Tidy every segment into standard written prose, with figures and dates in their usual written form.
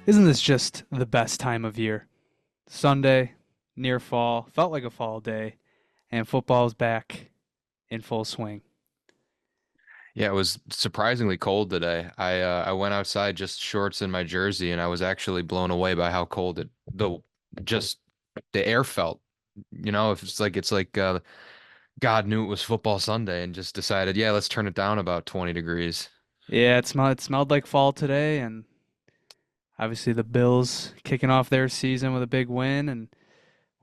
Isn't this just the best time of year? Sunday, near fall, felt like a fall day, and football's back in full swing. Yeah, it was surprisingly cold today. I went outside just shorts and my jersey, and I was actually blown away by how cold just the air felt. If it's like God knew it was football Sunday and just decided, yeah, let's turn it down about 20 degrees. Yeah, it smelled like fall today, and obviously the Bills kicking off their season with a big win, and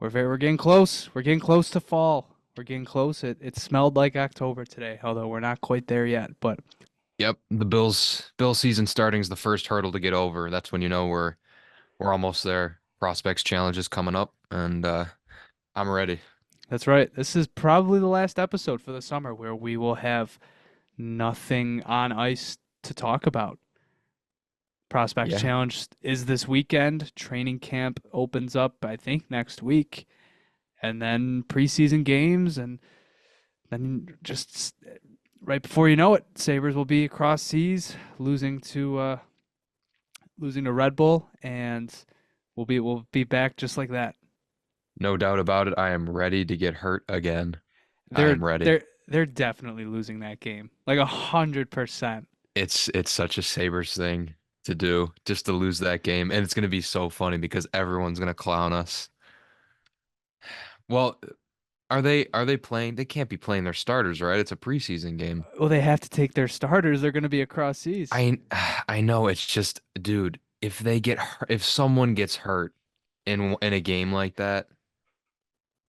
we're getting close. We're getting close to fall. We're getting close. It smelled like October today, although we're not quite there yet. But Yep, the Bill season starting is the first hurdle to get over. That's when you know we're almost there. Prospects challenge is coming up, and I'm ready. that's right. This is probably the last episode for the summer where we will have nothing on ice to talk about. Prospects Yeah. Challenge is this weekend. Training camp opens up, I think, next week. And then preseason games. And then just right before you know it, Sabres will be across seas, losing to Red Bull. And we'll be back just like that. No doubt about it. I am ready to get hurt again. I They're am ready. they're they're definitely losing that game. Like 100%. It's such a Sabres thing to do, just to lose that game. And it's gonna be so funny because everyone's gonna clown us. Well, are they playing? They can't be playing their starters, right? It's a preseason game. Well, they have to take their starters. They're going to be across seas. I I know it's just, dude, if someone gets hurt in a game like that,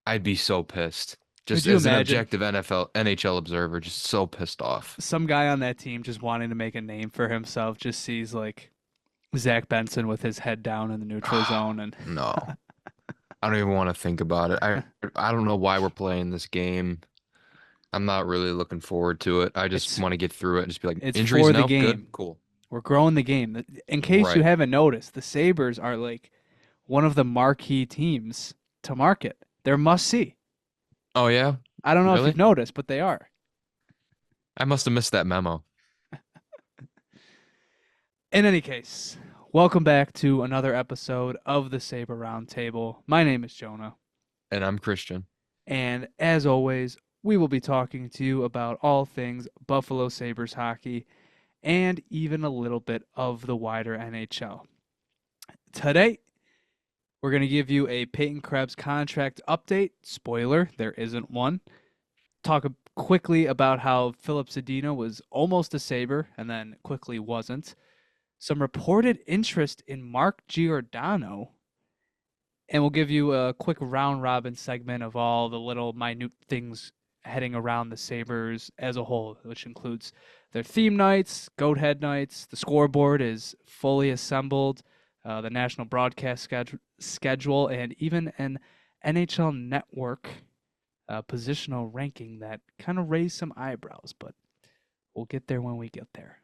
I'd be so pissed. Could Just you as an imagine objective NHL observer, just so pissed off. some guy on that team just wanting to make a name for himself just sees like Zach Benson with his head down in the neutral zone and No. I don't even want to think about it. I don't know why we're playing this game. I'm not really looking forward to it. I just it's want to get through it and just be like, it's injuries? for the No, good, game. cool. We're growing the game. In case you Right. haven't noticed, the Sabres are like one of the marquee teams to market. They're must see. Oh yeah? I don't know if you've Really? noticed, but they are. I must have missed that memo. In any case, welcome back to another episode of the Sabre Roundtable. My name is Jonah. And I'm Christian. And as always, we will be talking to you about all things Buffalo Sabres hockey and even a little bit of the wider NHL. Today, we're going to give you a Peyton Krebs contract update. Spoiler, there isn't one. Talk quickly about how Filip Zadina was almost a Sabre and then quickly wasn't. Some reported interest in Mark Giordano, and we'll give you a quick round robin segment of all the little minute things heading around the Sabres as a whole, which includes their theme nights, Goathead nights. The scoreboard is fully assembled, the national broadcast schedule, and even an NHL network positional ranking that kind of raised some eyebrows, but we'll get there when we get there.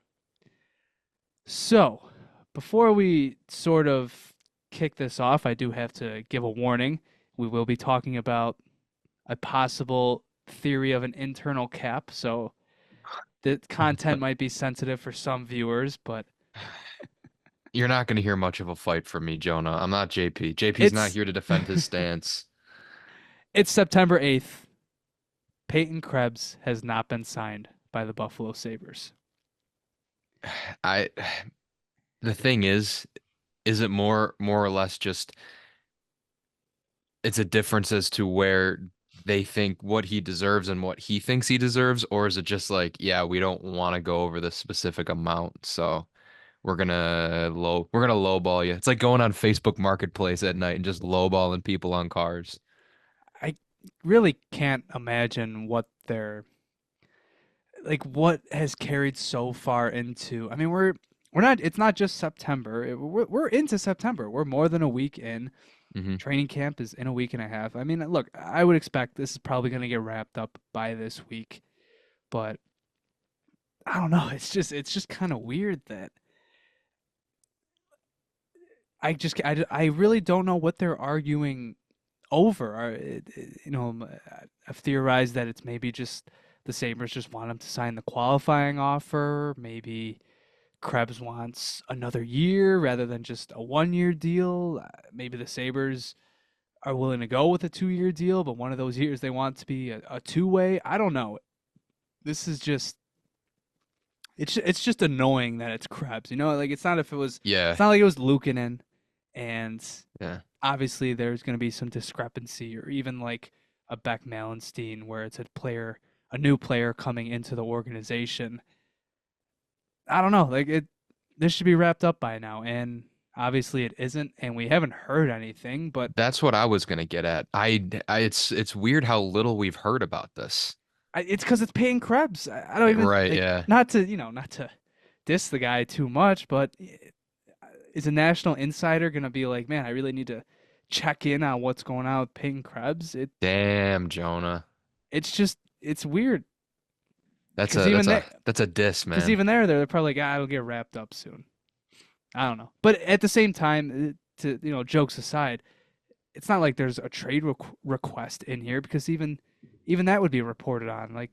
So, before we sort of kick this off, I do have to give a warning. We will be talking about a possible theory of an internal cap, so the content might be sensitive for some viewers, but You're not going to hear much of a fight from me, Jonah. I'm not JP. JP's not it's here to defend his stance. it's September 8th. Peyton Krebs has not been signed by the Buffalo Sabres. I the thing is it more or less just it's a difference as to where they think what he deserves and what he thinks he deserves, or is it just like, yeah, we don't want to go over this specific amount, so we're gonna lowball you. It's like going on Facebook Marketplace at night and just lowballing people on cars. I really can't imagine what has carried so far into. I mean, we're not. It's not just September. We're into September. We're more than a week in. Hmm. Training camp is in a week and a half. I mean, look, I would expect this is probably going to get wrapped up by this week, but I don't know. It's just kind of weird that I really don't know what they're arguing over. I've theorized that it's maybe just the Sabres just want him to sign the qualifying offer. Maybe Krebs wants another year rather than just a 1 year deal. Maybe the Sabres are willing to go with a 2 year deal, but one of those years they want to be a two-way. I don't know. This is just it's just annoying that it's Krebs. Like it's not if it was it's Yeah. not like it was Luukkonen, and Yeah. obviously there's going to be some discrepancy, or even like a Beck Malenstein where it's a new player coming into the organization. I don't know. Like this should be wrapped up by now, and obviously it isn't, and we haven't heard anything. But That's what I was gonna get at. It's weird how little we've heard about this. it's because it's Peyton Krebs. I don't even Right, like yeah. not to diss the guy too much, but is a national insider gonna be like, man, I really need to check in on what's going on with Peyton Krebs? Damn, Jonah. It's weird That's because a that's a that's a diss, man. even they're probably like, it'll get wrapped up soon. I don't know, but at the same time, to jokes aside, it's not like there's a trade request in here because even that would be reported on. Like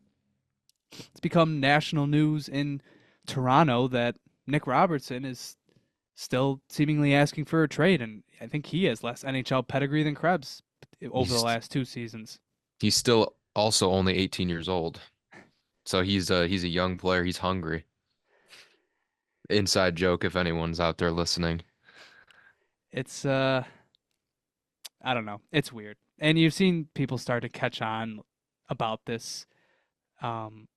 it's become national news in Toronto that Nick Robertson is still seemingly asking for a trade, and I think he has less NHL pedigree than Krebs over the He's last 2 seasons. he's still also only 18 years old. So he's a young player. He's hungry. Inside joke if anyone's out there listening. It's I don't know. It's weird. And you've seen people start to catch on about this. Um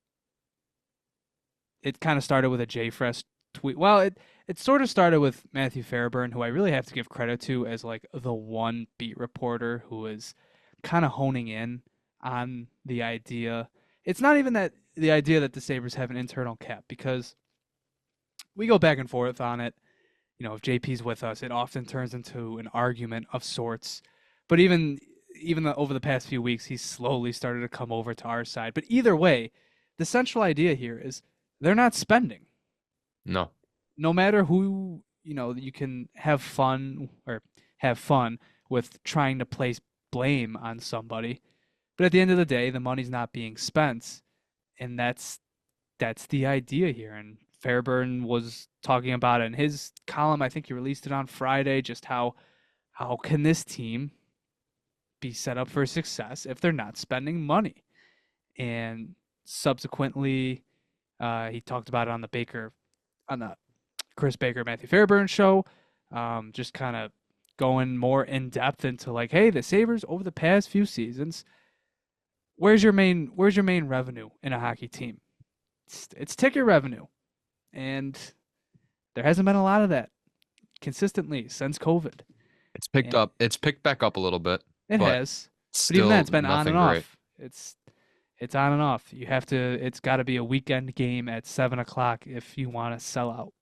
it kind of started with a JFresh tweet. Well, it sort of started with Matthew Fairburn, who I really have to give credit to as like the one beat reporter who is kind of honing in on the idea. It's not even that the idea that the Sabres have an internal cap, because we go back and forth on it. If JP's with us, it often turns into an argument of sorts. But over the past few weeks, he's slowly started to come over to our side. But either way, the central idea here is they're not spending. No. No matter who, you can have fun with trying to place blame on somebody. But at the end of the day, the money's not being spent, and that's the idea here. And Fairburn was talking about it in his column. I think he released it on Friday. Just how can this team be set up for success if they're not spending money? And subsequently, he talked about it on the Chris Baker Matthew Fairburn show. Just kind of going more in depth into like, hey, the Sabres over the past few seasons, where's your main revenue in a hockey team? It's ticket revenue, and there hasn't been a lot of that consistently since COVID. It's picked And up. It's picked back up a little bit, it but has, but even then, still it's been on and nothing great. off. It's on and off. It's got to be a weekend game at 7 o'clock if you want to sell out.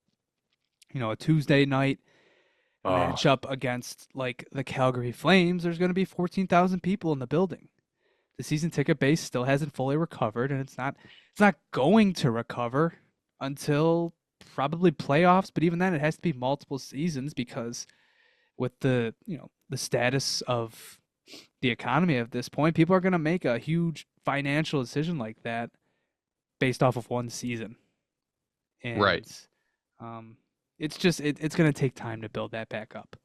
A Tuesday night Oh, matchup against like the Calgary Flames, there's going to be 14,000 people in the building. The season ticket base still hasn't fully recovered, and it's not going to recover until probably playoffs. But even then, it has to be multiple seasons, because with the status of the economy at this point, people are going to make a huge financial decision like that based off of one season, right. and it's going to take time to build that back up.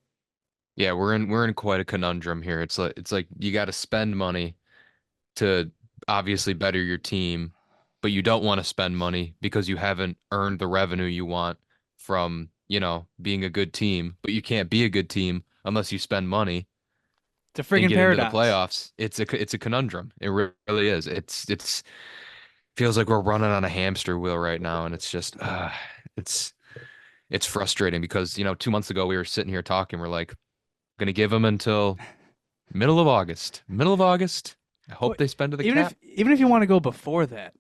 Yeah, we're in quite a conundrum here. It's like you got to spend money to obviously better your team, but you don't want to spend money because you haven't earned the revenue you want from, being a good team, but you can't be a good team unless you spend money It's a and friggin' get into the paradox. playoffs. It's a conundrum. It really is. It's feels like we're running on a hamster wheel right now, and it's just it's it's frustrating because, 2 months ago we were sitting here talking, we're like, gonna give them until middle of August. Middle of August. I Well, hope they spend to the even if cap. even if you want to go before that,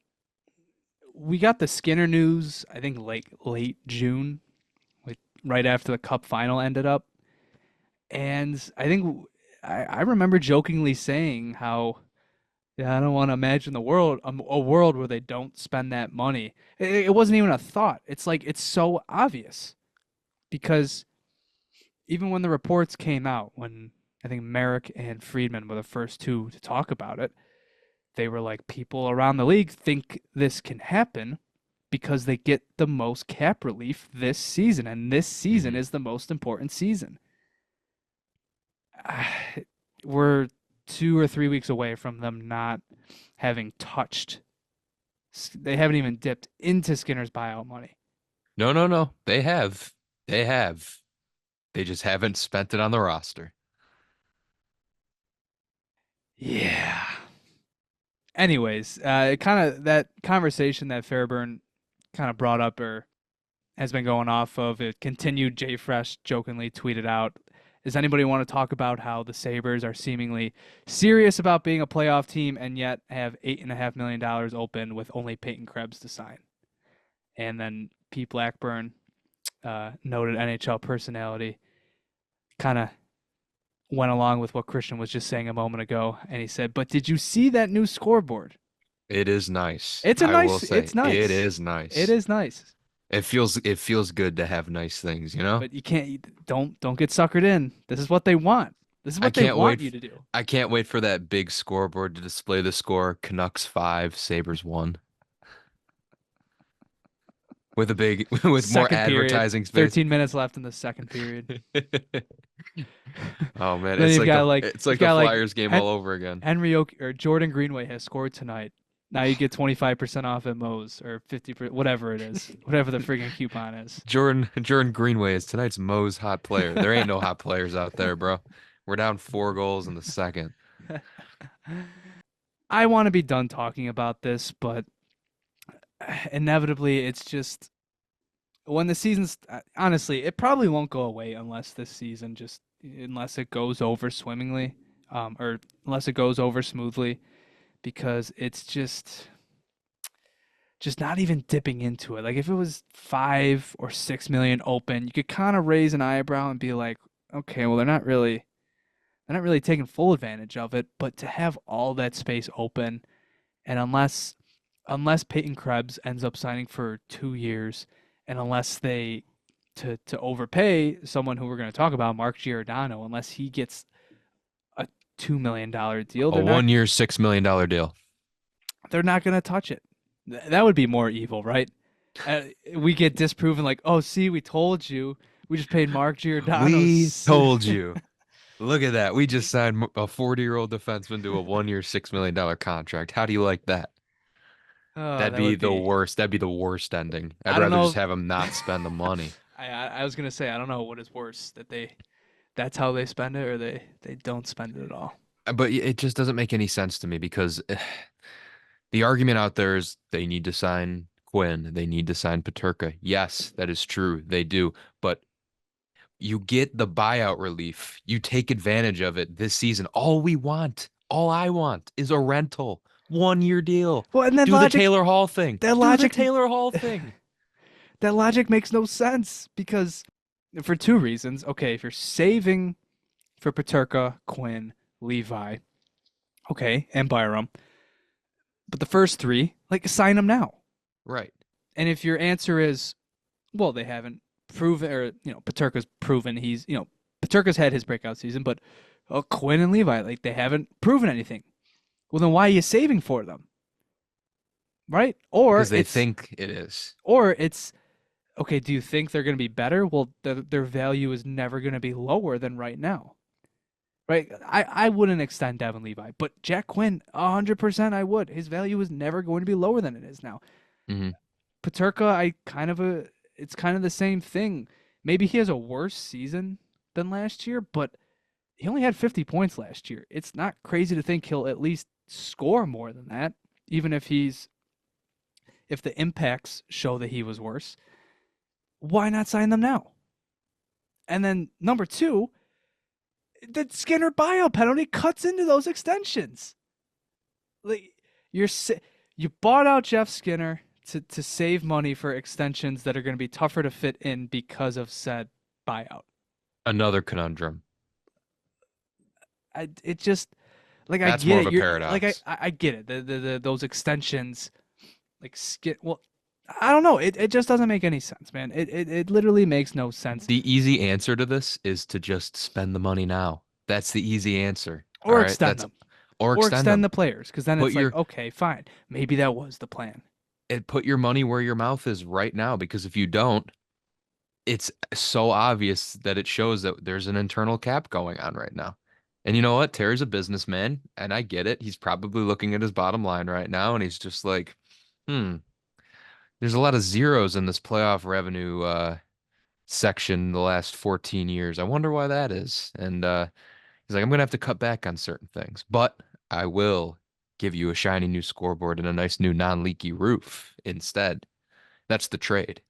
we got the Skinner news, I think late June, like right after the Cup final ended up. And I think I remember jokingly saying how, yeah, I don't want to imagine a world where they don't spend that money. It wasn't even a thought. It's like it's so obvious, because even when the reports came out, when I think Merrick and Friedman were the first two to talk about it, they were like, people around the league think this can happen because they get the most cap relief this season, and this season Hmm. is the most important season. We're 2 or 3 weeks away from them not having touched. They haven't even dipped into Skinner's buyout money. No, no, no. They have. They have. They just haven't spent it on the roster. Yeah. Anyways, kind of that conversation that Fairburn kind of brought up or has been going off of it continued. Jay Fresh jokingly tweeted out, does anybody want to talk about how the Sabres are seemingly serious about being a playoff team and yet have $8.5 million open with only Peyton Krebs to sign? And then Pete Blackburn, noted NHL personality, kind of went along with what Christian was just saying a moment ago, and he said, "But did you see that new scoreboard? It is nice. I will say It's it nice. is It nice. is nice. It feels good to have nice things, you know? But you can't don't get suckered in. This is what they want. This is I what they can't want wait you to do." I can't wait for that big scoreboard to display the score Canucks 5, Sabres 1 with a big with more Second period, advertising space. 13 minutes left in the second period. Oh man, Then it's you've like got the like it's you've like the got like Flyers game all over again. Henry Oak or Jordan Greenway has scored tonight. Now you get 25% off at Moe's or 50%, whatever it is, whatever the freaking coupon is. Jordan Greenway is tonight's Moe's hot player. There ain't no hot players out there, bro. We're down 4 goals in the second. I want to be done talking about this, but inevitably it's just when the season's honestly, it probably won't go away unless this season just unless it goes over swimmingly, or unless it goes over smoothly, because it's just not even dipping into it. Like if it was 5 or 6 million open, you could kind of raise an eyebrow and be like, okay, well they're not really taking full advantage of it. But to have all that space open, and unless Peyton Krebs ends up signing for 2 years, and unless they to overpay someone who we're going to talk about, Mark Giordano, unless he gets a $2 million deal, A 1 year, $6 million deal. they're not going to touch it. That would be more evil, right? We get disproven, like, oh, see, we told you. We just paid Mark Giordano. We told you. Look at that. We just signed a 40-year-old defenseman to a 1 year, $6 million contract. How do you like that? Oh, That'd that be would the be. worst. That'd be the worst ending. I'd I don't rather know. just have him not spend the money. I was gonna say I don't know what is worse, that that's how they spend it, or they don't spend it at all. But it just doesn't make any sense to me because the argument out there is they need to sign Quinn. They need to sign Peterka. Yes, that is true. They do. But you get the buyout relief. You take advantage of it this season. All I want is a rental. 1 year deal. Well, and then Do the Taylor Hall thing. that Do the logic, Taylor Hall thing. that logic makes no sense because for two reasons. Okay, if you're saving for Paterka, Quinn, Levi, okay, and Byram, but the first three, like, sign them now. Right. And if your answer is, well, they haven't proven, or Paterka's proven Paterka's had his breakout season, but Quinn and Levi, like, they haven't proven anything. Well, then why are you saving for them? Right? Because they think it is. Or it's okay. Do you think they're going to be better? Well, their value is never going to be lower than right now. Right? I wouldn't extend Devin Levi, but Jack Quinn, 100% I would. His value is never going to be lower than it is now. Hmm. Paterka, it's kind of the same thing. Maybe he has a worse season than last year, but he only had 50 points last year. It's not crazy to think he'll at least score more than that, even if the impacts show that he was worse. Why not sign them now? And then number two, the Skinner buyout penalty cuts into those extensions. Like you bought out Jeff Skinner to save money for extensions that are going to be tougher to fit in because of said buyout. Another conundrum. It just like I That's get more it. of a paradox. Like I get it. The those extensions, like skin. Well, I don't know. It just doesn't make any sense, man. It literally makes no sense. The easy answer to this is to just spend the money now. That's the easy answer. Or All right, extend them. or Or extend extend them. the players, because then But it's like, okay, fine. Maybe that was the plan. put your money where your mouth is right now, because if you don't, it's so obvious that it shows that there's an internal cap going on right now. And you know what? Terry's a businessman, and I get it. He's probably looking at his bottom line right now, and he's just like, hmm, there's a lot of zeros in this playoff revenue section the last 14 years. I wonder why that is. And he's like, I'm gonna have to cut back on certain things, but I will give you a shiny new scoreboard and a nice new non-leaky roof instead. That's the trade.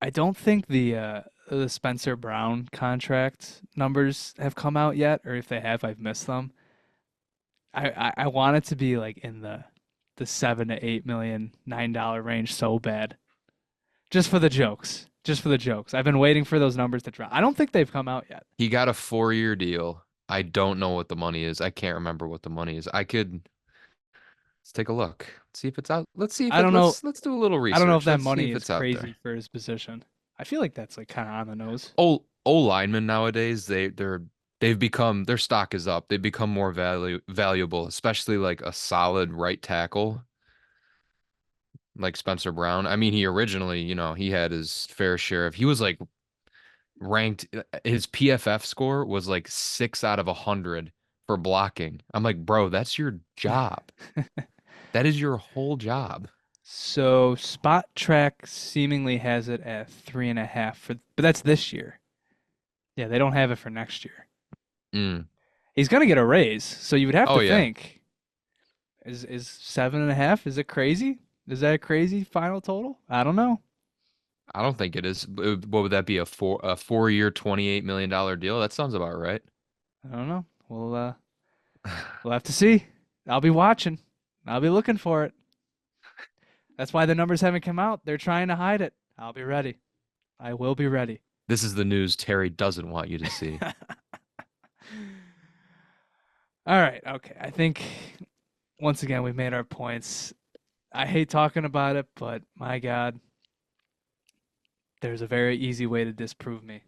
I don't think the Spencer Brown contract numbers have come out yet, or if they have, I've missed them. I want it to be like in the 7 to 8 million, $9 range so bad. Just for the jokes. Just for the jokes. I've been waiting for those numbers to drop. I don't think they've come out yet. He got a 4-year deal. I don't know what the money is. I can't remember what the money is. Let's take a look. Let's see if it's out. Let's see if I it don't know. let's do a little I don't know if research. that Let's see money if is it's out crazy there. for his position. I feel like that's like kind of on the nose. O linemen nowadays, they've become, their stock is up. They've become more valuable, especially like a solid right tackle like Spencer Brown. I mean, he originally, he had his fair share of, he was like ranked, his PFF score was like 6 out of 100 for blocking. I'm like, bro, that's your job. That is your whole job. So Spot Track seemingly has it at 3.5 but that's this year. Yeah, they don't have it for next year. Mm. He's gonna get a raise, so you would have Oh to yeah. think, is 7.5? Is it crazy? Is that a crazy final total? I don't know. I don't think it is. What would that be? A 4-year, $28 million deal? That sounds about right. I don't know. We'll have to see. I'll be watching. I'll be looking for it. That's why the numbers haven't come out. They're trying to hide it. I'll be ready. I will be ready. This is the news Terry doesn't want you to see. All right. Okay. I think once again we've made our points. I hate talking about it, but my God, there's a very easy way to disprove me.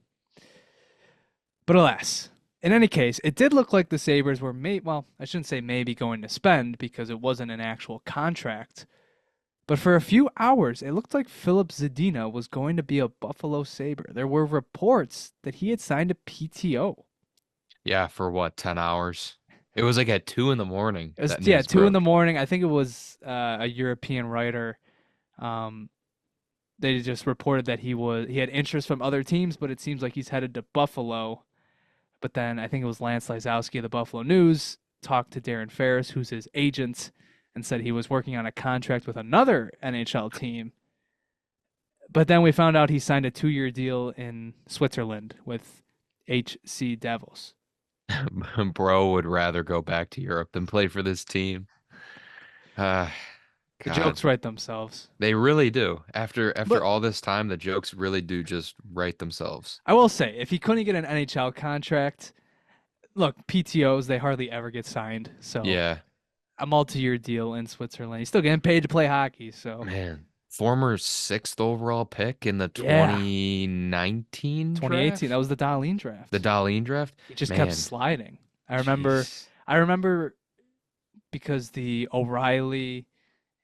But alas, in any case, it did look like the Sabres were well, I shouldn't say maybe going to spend because it wasn't an actual contract. But for a few hours, it looked like Filip Zadina was going to be a Buffalo Sabre. There were reports that he had signed a PTO. Yeah, for what, 10 hours? It was like at 2 in the morning It was, that yeah, news 2 in the broke. morning. I think it was a European writer. Um, they just reported that he had interest from other teams, but it seems like he's headed to Buffalo. But then I think it was Lance Lysowski of the Buffalo News talked to Darren Ferris, who's his agent, and said he was working on a contract with another NHL team. But then we found out he signed a 2-year deal in Switzerland with HC Devils. Bro would rather go back to Europe than play for this team. Uh, The God, jokes write themselves. they really do. After But all this time, the jokes really do just write themselves. I will say, if he couldn't get an NHL contract, look, PTOs, they hardly ever get signed. So Yeah, a multi-year deal in Switzerland. He's still getting paid to play hockey. So man. Former sixth overall pick in the yeah, 2019 2018. That draft, was the Darlene the draft. Darlene draft. He just kept Man, sliding. I remember. jeez. I remember because the O'Reilly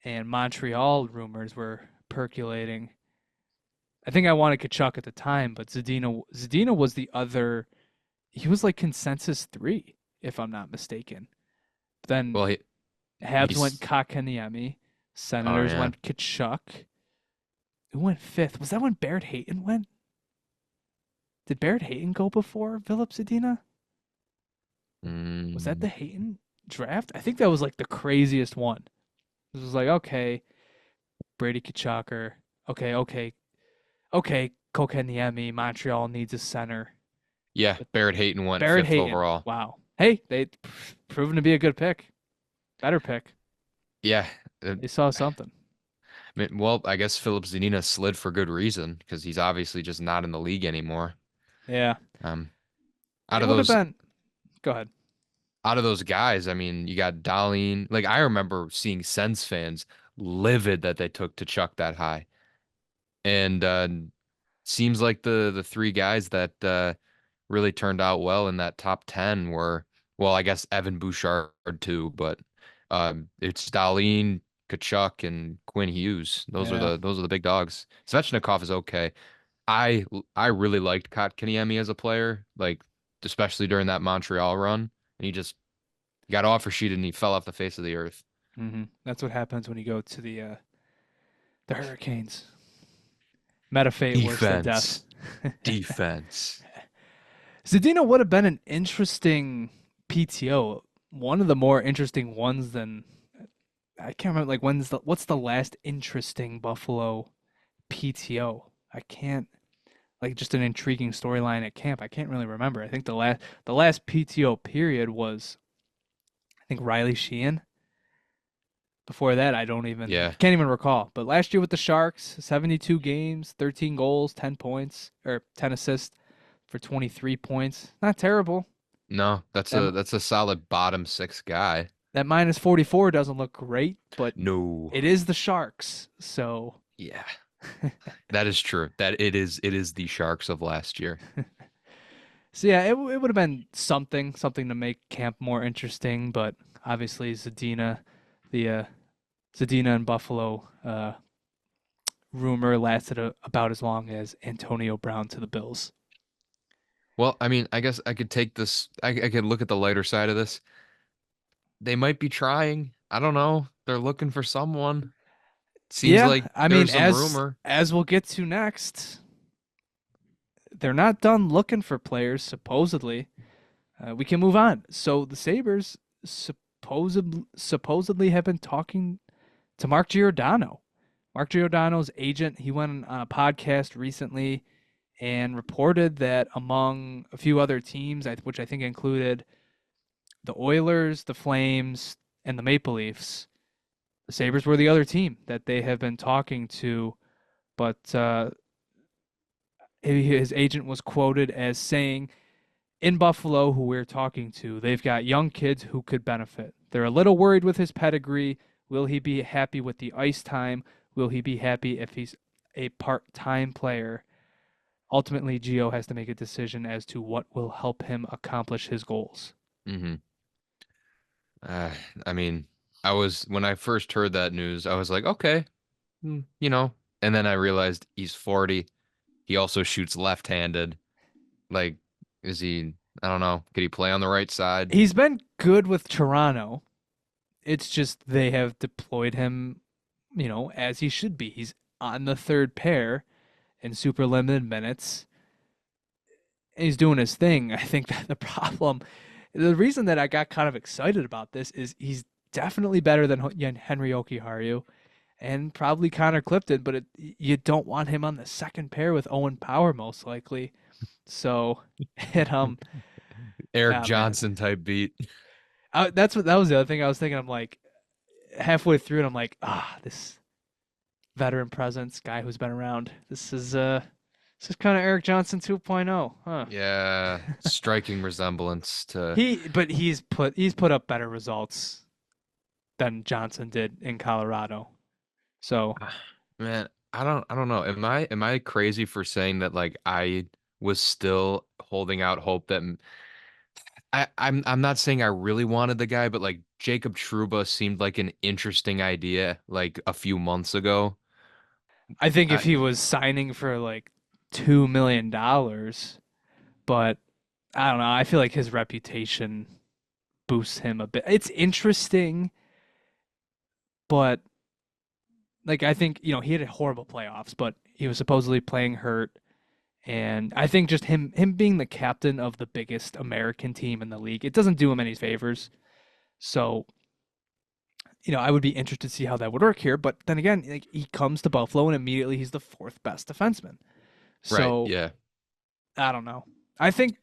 and Montreal rumors were percolating. I think I wanted Kachuk at the time, but Zadina was the other. He was like consensus 3, if I'm not mistaken. But then Well, Habs went he's. Kakaniemi, Oh Senators yeah. went Kachuk. Who went fifth? Was that when Barrett Hayton went? Did Barrett Hayton go before Filip Zadina? Was that Mm, the Hayton draft? I think that was like the craziest one. This was like, okay, Brady Kachuk, or okay, Kokeniemi, Montreal needs a center. yeah, But Barrett Hayton went Barrett fifth Hayton, overall. wow. Hey, they proven to be a good pick. Better pick. Yeah. uh, They saw something. well, I guess Filip Zadina slid for good reason because he's obviously just not in the league anymore. Yeah. Um, out It of would have those been. Go ahead. out of those guys, I mean, you got Darlene. Like I remember seeing Sens fans livid that they took to Chuck that high. And seems like the three guys that really turned out well in that top 10 were, well, I guess Evan Bouchard too, but it's Darlene. Kachuk and Quinn Hughes. Yeah. Those are the big dogs. Svechnikov is okay. I I really liked Kotkaniemi as a player, like especially during that Montreal run, and he just got offer sheeted and he fell off the face of the earth. That's what happens when you go to the Hurricanes. Meta fate worse than death. Defense, defense. Zadina would have been an interesting PTO. One of the more interesting ones than I can't remember. Like what's the last interesting Buffalo PTO? I can't like just an intriguing storyline at camp. I can't really remember. I think the last PTO period was I think Riley Sheehan. Before that, Yeah. can't even recall. But last year with the Sharks, 72 games, 13 goals, 10 points or 10 assists for 23 points. Not terrible. No, That that's a solid bottom six guy. that minus 44 doesn't look great, but No. it is the Sharks. So Yeah. That is true. That it is the Sharks of last year. so yeah, it would have been something to make camp more interesting, but obviously the Zadina and Buffalo rumor lasted about as long as Antonio Brown to the Bills. Well, I mean, I guess I could take this I could look at the lighter side of this. They might be trying. I don't know. They're looking for someone. Seems Yeah, like I mean, there's some as rumor. as we'll get to next, they're not done looking for players. Supposedly, we can move on. So the Sabres supposedly have been talking to Mark Giordano. Mark Giordano's agent. He went on a podcast recently and reported that among a few other teams, which I think included the Oilers, the Flames, and the Maple Leafs, the Sabres were the other team that they have been talking to, but his agent was quoted as saying, in Buffalo, who we're talking to, they've got young kids who could benefit. They're a little worried with his pedigree. Will he be happy with the ice time? Will he be happy if he's a part-time player? Ultimately, Gio has to make a decision as to what will help him accomplish his goals. Hmm. Uh, I mean, I was when I first heard that news, I was like, okay, you know, and then I realized he's 40. He also shoots left-handed. Like, is he, I don't know, could he play on the right side? He's been good with Toronto. It's just they have deployed him, as he should be. He's on the third pair in super limited minutes. And he's doing his thing. I think that the reason that I got kind of excited about this is he's definitely better than Henry Jokiharju and probably Connor Clifton, but you don't want him on the second pair with Owen Power most likely. So it Eric ah man, Johnson type beat. that was the other thing I was thinking. I'm like halfway through, and I'm like, this veteran presence guy who's been around. This is kind of Eric Johnson 2.0, huh? Yeah, striking resemblance to But he's put up better results than Johnson did in Colorado. So man, I don't know. Am I crazy for saying that like I was still holding out hope that I'm not saying I really wanted the guy, but like Jacob Trouba seemed like an interesting idea like a few months ago. I think if I he was signing for like $2 million, but I don't know. I feel like his reputation boosts him a bit. It's interesting, but like I think he had a horrible playoffs, but he was supposedly playing hurt, and I think just him being the captain of the biggest American team in the league, it doesn't do him any favors. So I would be interested to see how that would work here. But then again, like he comes to Buffalo and immediately he's the fourth best defenseman. right, So yeah. I don't know. I think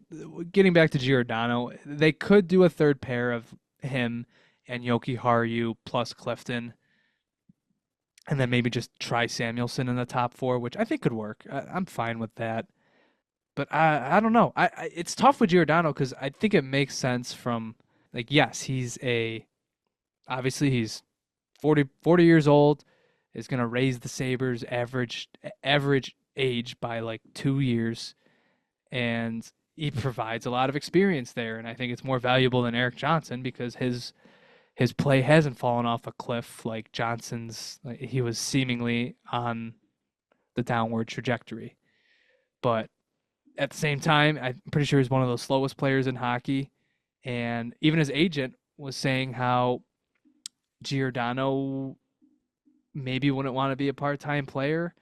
getting back to Giordano, they could do a third pair of him and Yoki Haru plus Clifton, and then maybe just try Samuelson in the top four, which I think could work. I'm fine with that. But I don't know. It's tough with Giordano because I think it makes sense from like yes, obviously he's 40 years old, is gonna raise the Sabres average age by like 2 years, and he provides a lot of experience there, and I think it's more valuable than Eric Johnson because his play hasn't fallen off a cliff like Johnson's. Like, he was seemingly on the downward trajectory, but at the same time, I'm pretty sure he's one of the slowest players in hockey. And even his agent was saying how Giordano maybe wouldn't want to be a part-time player,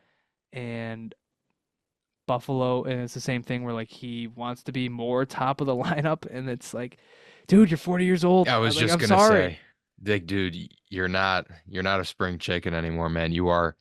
and Buffalo, and it's the same thing where like he wants to be more top of the lineup, and it's like, dude, you're 40 years old. I was Like, just I'm gonna sorry. say, like, dude, you're not a spring chicken anymore, man. You're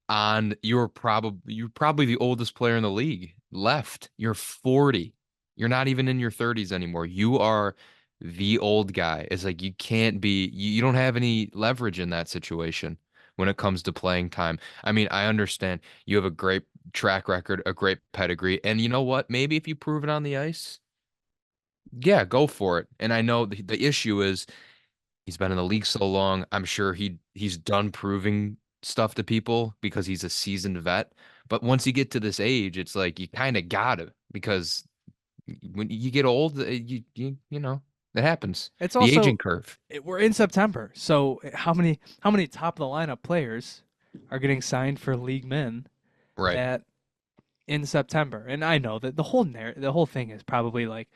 probably the oldest player in the league left. You're 40. You're not even in your 30s anymore. You are the old guy. It's like you don't have any leverage in that situation when it comes to playing time. I mean, I understand you have a great track record, a great pedigree, and you know what? Maybe if you prove it on the ice, yeah, go for it. And I know the issue is he's been in the league so long. I'm sure he's done proving stuff to people because he's a seasoned vet. But once you get to this age, it's like you kind of gotta because when you get old, you know it happens. It's The aging also curve, we're in September, so how many top of the lineup players are getting signed for league men right? at in September? And I know that the whole thing is probably like,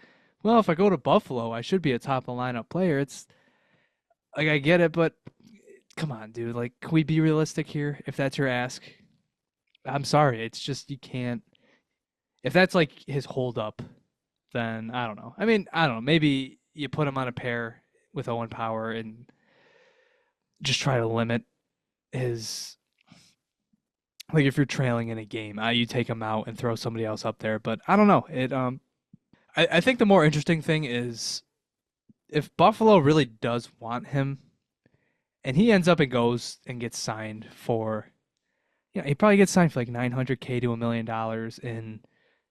well, if I go to Buffalo, I should be a top of the lineup player. It's like I get it, but come on, dude. Like, can we be realistic here? If that's your ask, I'm sorry. It's just you can't. If that's like his holdup, then I don't know. I mean, I don't know. Maybe you put him on a pair with Owen Power and just try to limit his. Like if you're trailing in a game, you take him out and throw somebody else up there. But I don't know. I think the more interesting thing is if Buffalo really does want him, and he ends up and goes and gets signed for, he probably gets signed for like 900K to $1 million in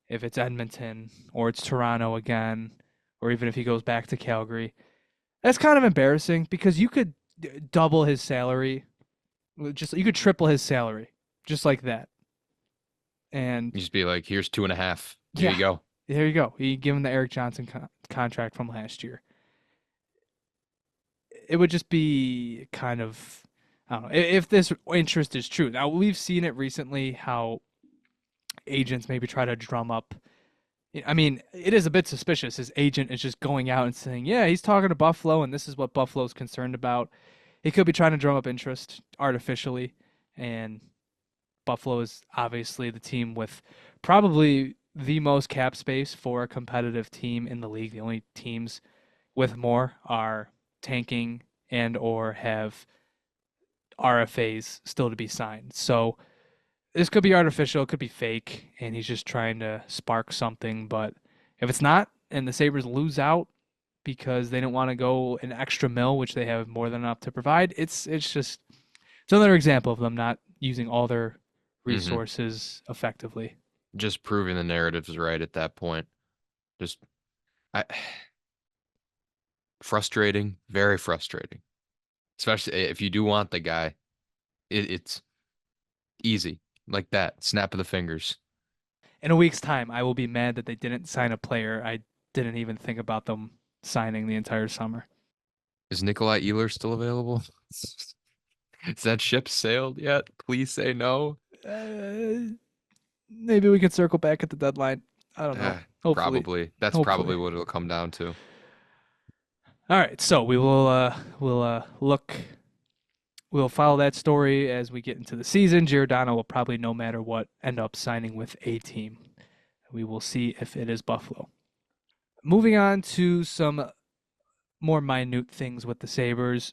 if it's Edmonton or it's Toronto again, or even if he goes back to Calgary. That's kind of embarrassing because you could double his salary, just you could triple his salary, just like that. And You just be like, here's 2.5. Here yeah, you go. there you go. You give him the Eric Johnson contract from last year. It would just be kind of, I don't know, if this interest is true. Now we've seen it recently how agents maybe try to drum up. I mean, it is a bit suspicious. His agent is just going out and saying, "Yeah, he's talking to Buffalo, and this is what Buffalo's concerned about." He could be trying to drum up interest artificially, and Buffalo is obviously the team with probably the most cap space for a competitive team in the league. The only teams with more are tanking and or have RFAs still to be signed. So this could be artificial, it could be fake, and he's just trying to spark something. But if it's not, and the Sabres lose out because they don't want to go an extra mil, which they have more than enough to provide, it's another example of them not using all their Hmm. resources effectively. Just proving the narrative's right at that point. Just I frustrating, very frustrating. Especially if you do want the guy, it's easy like that. Snap of the fingers. In a week's time, I will be mad that they didn't sign a player I didn't even think about them signing the entire summer. Is Nikolai Ehlers still available? Is that ship sailed yet? Please say no. Uh, Maybe we could circle back at the deadline. I don't know. Hopefully. Probably. That's Hopefully. probably what it'll come down to. All right, so we'll follow that story as we get into the season. Giordano will probably no matter what end up signing with a team. We will see if it is Buffalo. Moving on to some more minute things with the Sabres.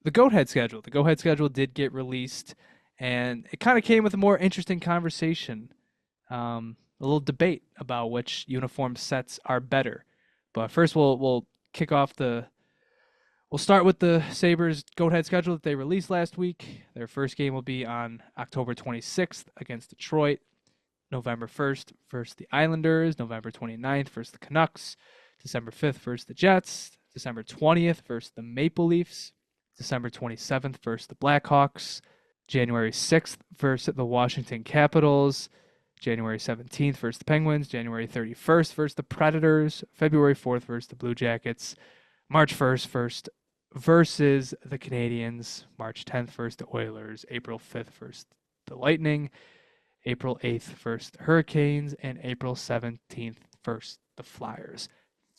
The Goathead schedule. The Goathead schedule did get released, and it kind of came with a more interesting conversation, a little debate about which uniform sets are better. But first, we'll kick off the. We'll start with the Sabres Goathead schedule that they released last week. Their first game will be on October 26th against Detroit. November 1st versus the Islanders. November 29th versus the Canucks. December 5th versus the Jets. December 20th versus the Maple Leafs. December 27th versus the Blackhawks. January 6th versus the Washington Capitals. January 17th versus the Penguins. January 31st versus the Predators. February 4th versus the Blue Jackets. March 1st versus versus the Canadiens, March 10th versus the Oilers, April 5th versus the Lightning, April 8th versus the Hurricanes, and April 17th versus the Flyers.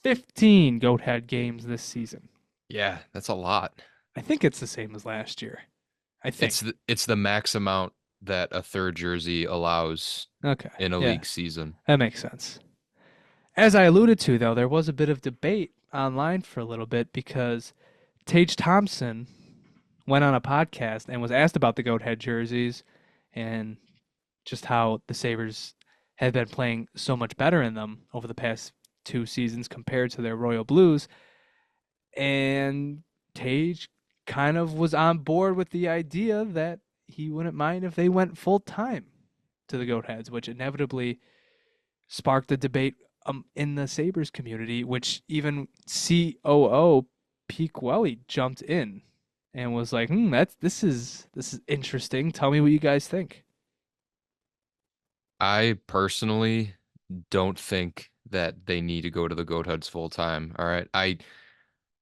15 Goathead games this season. Yeah, that's a lot. I think it's the same as last year. I think. It's the max amount that a third jersey allows Okay. in a Yeah, league season. that makes sense. As I alluded to, though, there was a bit of debate online for a little bit because Tage Thompson went on a podcast and was asked about the Goathead jerseys and just how the Sabres had been playing so much better in them over the past two seasons compared to their Royal Blues. And Tage kind of was on board with the idea that he wouldn't mind if they went full time to the Goatheads, which inevitably sparked a debate in the Sabres community, which even COO Pete Welly jumped in and was like, this is interesting. Tell me what you guys think." I personally don't think that they need to go to the Goat Huts full time. All right.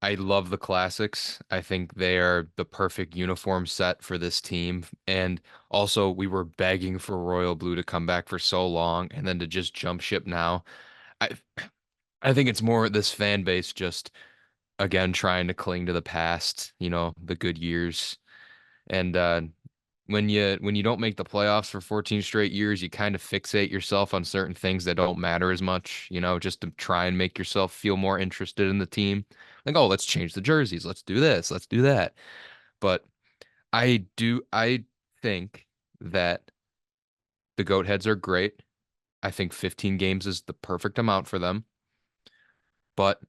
I love the classics. I think they are the perfect uniform set for this team. And also we were begging for Royal Blue to come back for so long and then to just jump ship now. I I think it's more this fan base just again trying to cling to the past, the good years. And when you don't make the playoffs for 14 straight years, you kind of fixate yourself on certain things that don't matter as much, just to try and make yourself feel more interested in the team. Like, oh, let's change the jerseys, let's do this, let's do that. But I think that the goat heads are great. I think 15 games is the perfect amount for them. But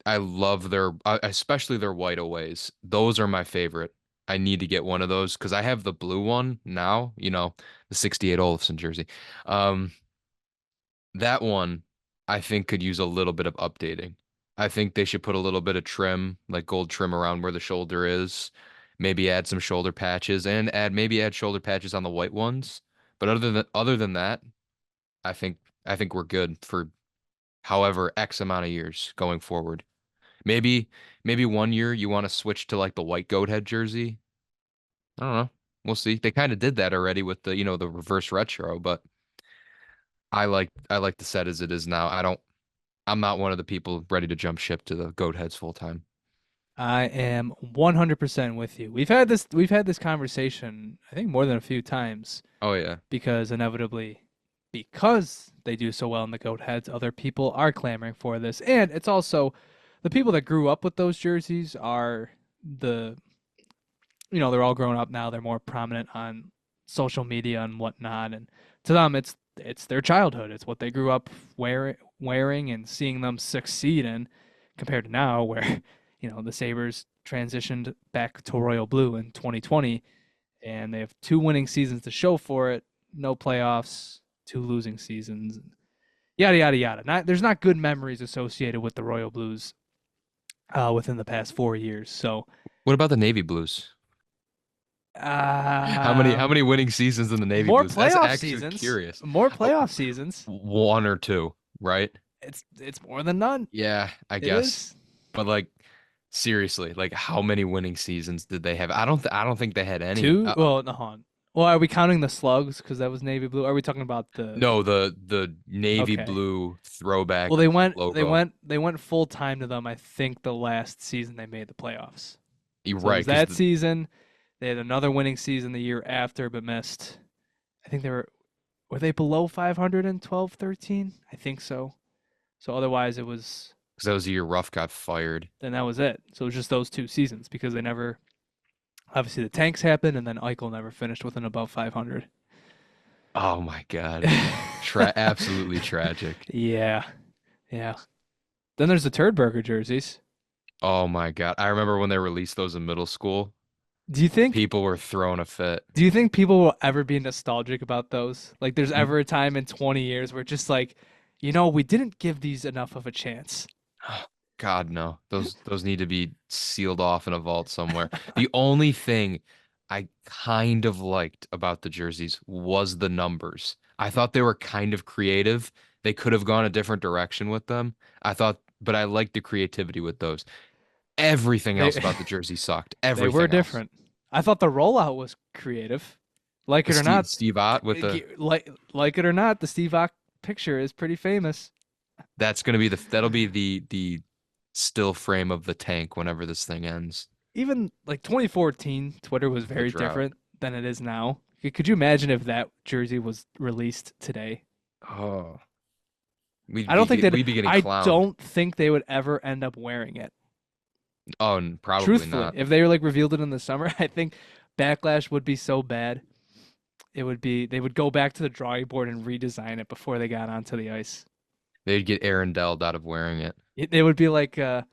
I love especially their white aways. Those are my favorite. I need to get one of those because I have the blue one now, the 68 Olofsson jersey. Um, that one I think could use a little bit of updating. I think they should put a little bit of trim, like gold trim around where the shoulder is, maybe add some shoulder patches and maybe add shoulder patches on the white ones. But other than that, I think we're good for however X amount of years going forward. Maybe maybe one year you want to switch to like the white goat head jersey. I don't know. We'll see. They kind of did that already with the reverse retro, but I like the set as it is now. I'm not one of the people ready to jump ship to the goat heads full time. I am 100% with you. We've had this conversation, I think more than a few times, Oh yeah. because inevitably, because they do so well in the goat heads, other people are clamoring for this. And it's also the people that grew up with those jerseys are the they're all grown up now. They're more prominent on social media and whatnot, and to them, it's their childhood. It's what they grew up wearing and seeing them succeed in, compared to now, where the Sabres transitioned back to royal blue in 2020, and they have two winning seasons to show for it. No playoffs, two losing seasons, yada yada yada. There's not good memories associated with the royal blues within the past 4 years. So What about the Navy Blues? How many Um, winning seasons in the Navy more Blues? That's playoff actually seasons. curious. More Oh, playoff seasons. one or two, right? It's more than none. Yeah, I It guess. is. But like seriously, like how many winning seasons did they have? I don't think they had any. Two. Well, no, hold on. Well, are we counting the slugs because that was navy blue? Are we talking about the? No, the navy Okay. blue throwback Well, they went. They logo. went. They went full time to them. I think the last season they made the playoffs. You're So it right, was because that season. They had another winning season the year after, but missed. I think they were they below 500 in 12-13? I think so. So otherwise, it was that was the year Ruff got fired. then that was it. So it was just those two seasons because they never obviously the tanks happened and then Eichel never finished with an above 500. Oh my God. Absolutely tragic. Yeah. Yeah. Then there's the turd burger jerseys. Oh my God. I remember when they released those in middle school, Do you think people were throwing a fit. do you think people will ever be nostalgic about those? Like there's N- ever a time in 20 years where just like, we didn't give these enough of a chance. God, no. Those need to be sealed off in a vault somewhere. The only thing I kind of liked about the jerseys was the numbers. I thought they were kind of creative. They could have gone a different direction with them. But I liked the creativity with those. Everything They else about the jersey sucked. they were Everything else. different. I thought the rollout was creative. Like The it or not, Steve Ott with the like it or not, the Steve Ock picture is pretty famous. that's gonna be that'll be the still frame of the tank whenever this thing ends. Even like 2014, Twitter was The very drought. different than it is now. Could you imagine if that jersey was released today? Oh, I don't think that we'd be getting I clowned. don't think they would ever end up wearing it. Oh, probably Truthfully, not. if they were like revealed it in the summer, I think backlash would be so bad. It would be they would go back to the drawing board and redesign it before they got onto the ice. They'd get Aaron Delled out of wearing it. It would be like that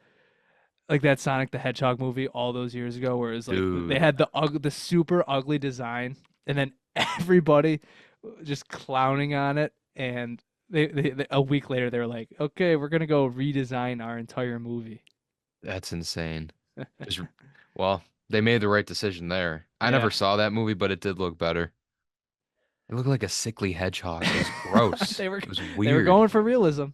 Sonic the Hedgehog movie all those years ago, where it was like they Dude, had the super ugly design, and then everybody just clowning on it, and a week later they were like, okay, we're gonna go redesign our entire movie. that's insane. Just well, they made the right decision there. I never Yeah, saw that movie, but it did look better. It looked like a sickly hedgehog. It was gross. they were It was they were weird. going for realism.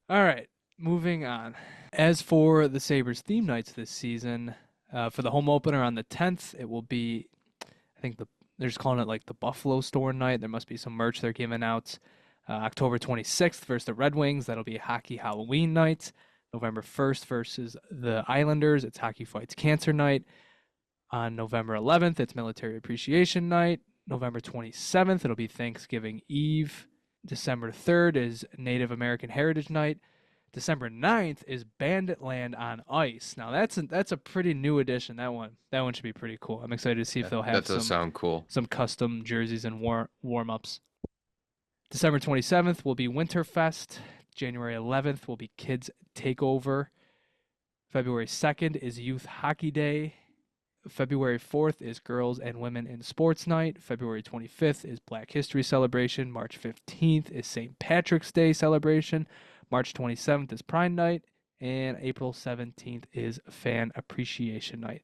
All right, moving on. As for the Sabres theme nights this season, for the home opener on the 10th, it will be, I think they're just calling it like the Buffalo Store night. There must be some merch they're giving out. October 26th versus the Red Wings. That'll be a hockey Halloween night. November 1st versus the Islanders. It's Hockey Fights Cancer night. On November 11th, it's Military Appreciation night. November 27th, it'll be Thanksgiving Eve. December 3rd is Native American Heritage Night. December 9th is Bandit Land on Ice. Now that's a pretty new addition. That one should be pretty cool. I'm excited to see if they'll That have does sound cool. some custom jerseys and warm-ups. December 27th will be Winterfest. January 11th will be Kids Takeover. February 2nd is Youth Hockey Day. February 4th is Girls and Women in Sports Night. February 25th is Black History Celebration. March 15th is St. Patrick's Day Celebration. March 27th is Pride Night. And April 17th is Fan Appreciation Night.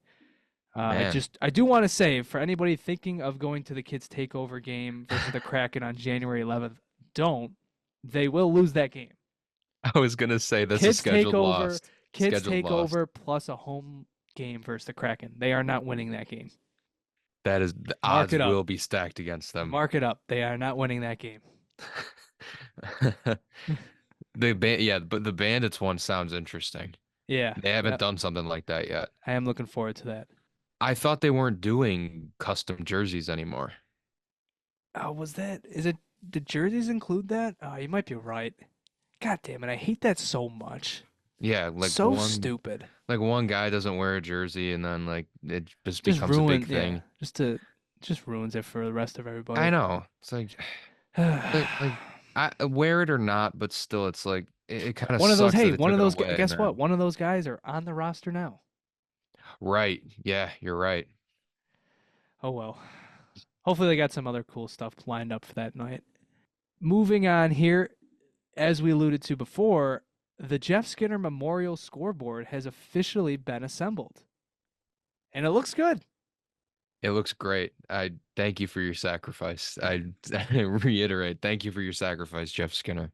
Man, I do want to say, for anybody thinking of going to the Kids Takeover game versus the Kraken on January 11th, don't. They will lose that game. I was gonna say that's a Kids scheduled Takeover, loss. Kids Scheduled loss. Takeover plus a home game versus the Kraken. They are not winning that game. That is the Mark odds it up. will be stacked against them. Mark it up. They are not winning that game. Yeah, but the Bandits one sounds interesting. Yeah, They haven't yeah. done something like that yet. I am looking forward to that. I thought they weren't doing custom jerseys anymore. Oh, was that? Is it? Did jerseys include that? Oh, you might be right. God damn it! I hate that so much. Yeah, So stupid. like one guy doesn't wear a jersey and then like it just Just becomes a big ruin. Yeah. thing. Just ruins it for the rest of I everybody. know. It's like I wear it or not, but still it's like it kind of One of those. sucks that Hey, they one took of it those. away, Guess what? man. One of those guys are on the roster now. Right. Yeah, you're right. Oh well. Hopefully they got some other cool stuff lined up for that night. Moving on here, as we alluded to before, the Jeff Skinner Memorial Scoreboard has officially been assembled. And it looks good. It looks great. I thank you for your sacrifice. I reiterate, thank you for your sacrifice, Jeff Skinner.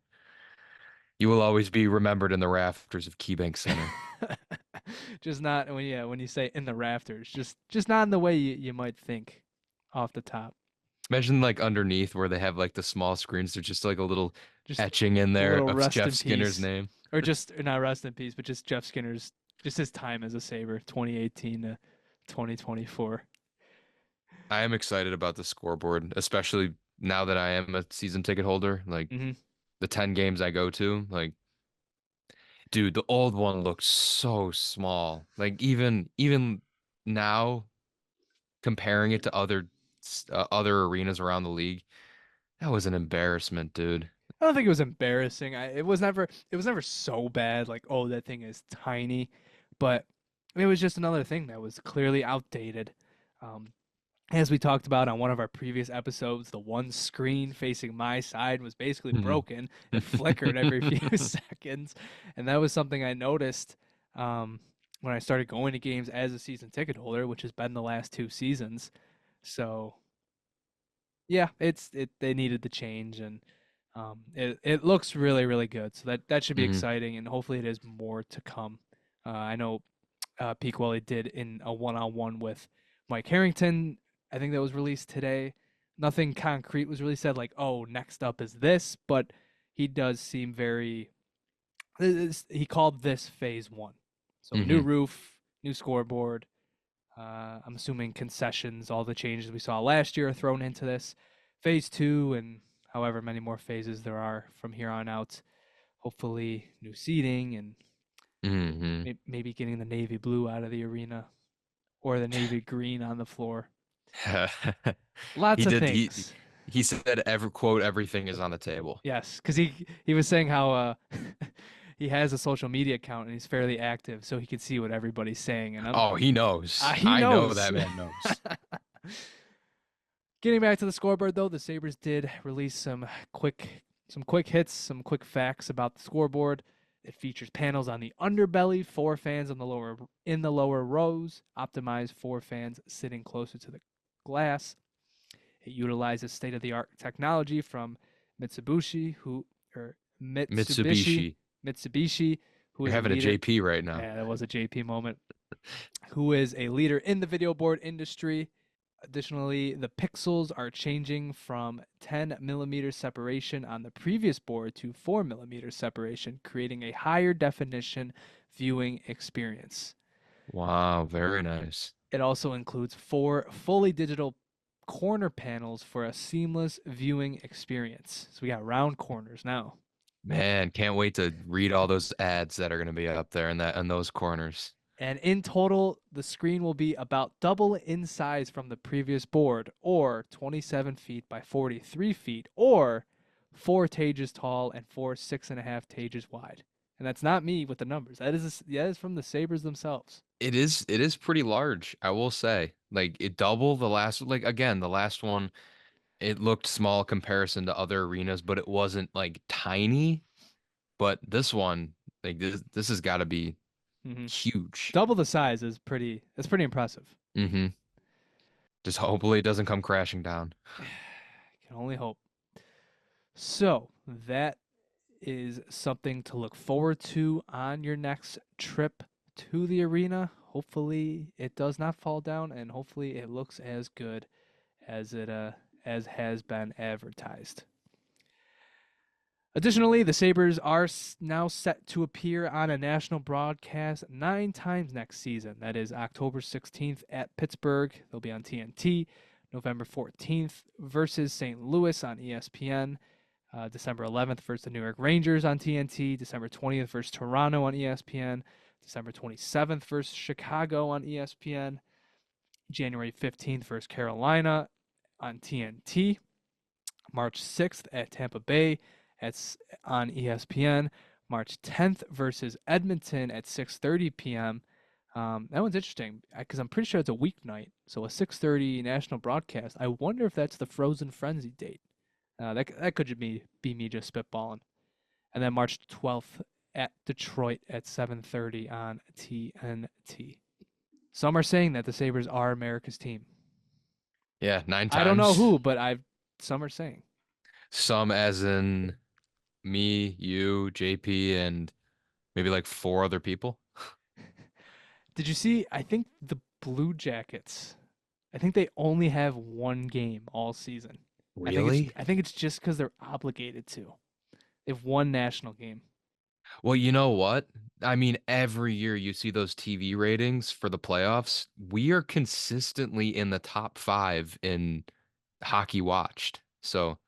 You will always be remembered in the rafters of KeyBank Center. Just not when you say in the rafters, just not in the way you might think off the top. Imagine like underneath where they have like the small screens, there's just like a little Just etching in a there little of rest Jeff in Skinner's peace. name. Or just not rest in peace, but just Jeff Skinner's just his time as a Sabre, 2018 to 2024. I am excited about the scoreboard, especially now that I am a season ticket holder. Like Hmm. the 10 games I go to, like dude, the old one looked so small. Like even now comparing it to other arenas around the league, that was an embarrassment, dude. I don't think it was embarrassing. It was never so bad like, oh, that thing is tiny, but it was just another thing that was clearly outdated. Um, as we talked about on one of our previous episodes, the one screen facing my side was basically Mhm. broken. It flickered every few seconds, and that was something I noticed when I started going to games as a season ticket holder, which has been the last 2 seasons. So yeah, they needed the change, and It looks really, really good. So that should be Hmm. exciting, and hopefully it is more to come. I know Peak Welly did in a one-on-one with Mike Harrington. I think that was released today. Nothing concrete was really said, like, oh, next up is this, but he does seem very. He called this phase one. So new Hmm. roof, new scoreboard. I'm assuming concessions, all the changes we saw last year are thrown into this. Phase two, and however many more phases there are from here on out. Hopefully, new seating and Hmm. maybe getting the navy blue out of the arena or the navy green on the floor. He Lots of did. things. He said every quote, everything is on the table. Yes, because he was saying how he has a social media account and he's fairly active, so he can see what everybody's saying. And Oh, he knows. he I know knows. that man knows. Getting back to the scoreboard, though, the Sabres did release some quick hits, some quick facts about the scoreboard. It features panels on the underbelly, four fans on the lower rows, optimized for fans sitting closer to the glass. It utilizes state-of-the-art technology from Mitsubishi, who or Mitsubishi, Mitsubishi. Mitsubishi, who You're is a having a leader. JP right now. Yeah, that was a JP moment. Who is a leader in the video board industry. Additionally, the pixels are changing from 10 millimeter separation on the previous board to 4 millimeter separation, creating a higher definition viewing experience. Wow, very nice. It also includes 4 fully digital corner panels for a seamless viewing experience. So we got round corners now. Man, can't wait to read all those ads that are going to be up there in those corners. And in total, the screen will be about double in size from the previous board, or 27 feet by 43 feet, or 4 tages tall and 6.5 tages wide. And that's not me with the numbers. That is from the Sabres themselves. It is pretty large, I will say. Like it double the last like again, the last one it looked small comparison to other arenas, but it wasn't like tiny. But this one, like this has got to be hmm huge. Double the size is pretty. That's pretty impressive. Hmm. Just hopefully it doesn't come crashing down. Can only hope. So that is something to look forward to on your next trip to the arena. Hopefully, it does not fall down, and hopefully, it looks as good as it as has been advertised. Additionally, the Sabres are now set to appear on a national broadcast 9 times next season. That is October 16th at Pittsburgh. They'll be on TNT. November 14th versus St. Louis on ESPN. December 11th versus the New York Rangers on TNT. December 20th versus Toronto on ESPN. December 27th versus Chicago on ESPN. January 15th versus Carolina on TNT. March 6th at Tampa Bay on ESPN. March 10th versus Edmonton at 6:30 p.m. That one's interesting because I'm pretty sure it's a weeknight, so a 6:30 national broadcast. I wonder if that's the Frozen Frenzy date. That could be me just spitballing. And then March 12th at Detroit at 7:30 on TNT. Some are saying that the Sabres are America's team. Yeah, nine I don't know times. who, but some are saying. Some as in me, you, JP, and maybe like four other people. Did you see? I think the Blue Jackets. I think they only have one game all season. I think it's Really? I think it's just because they're obligated to. They have one national game. Well, you know what? I mean, every year you see those TV ratings for the playoffs. We are consistently in the top five in hockey watched. So,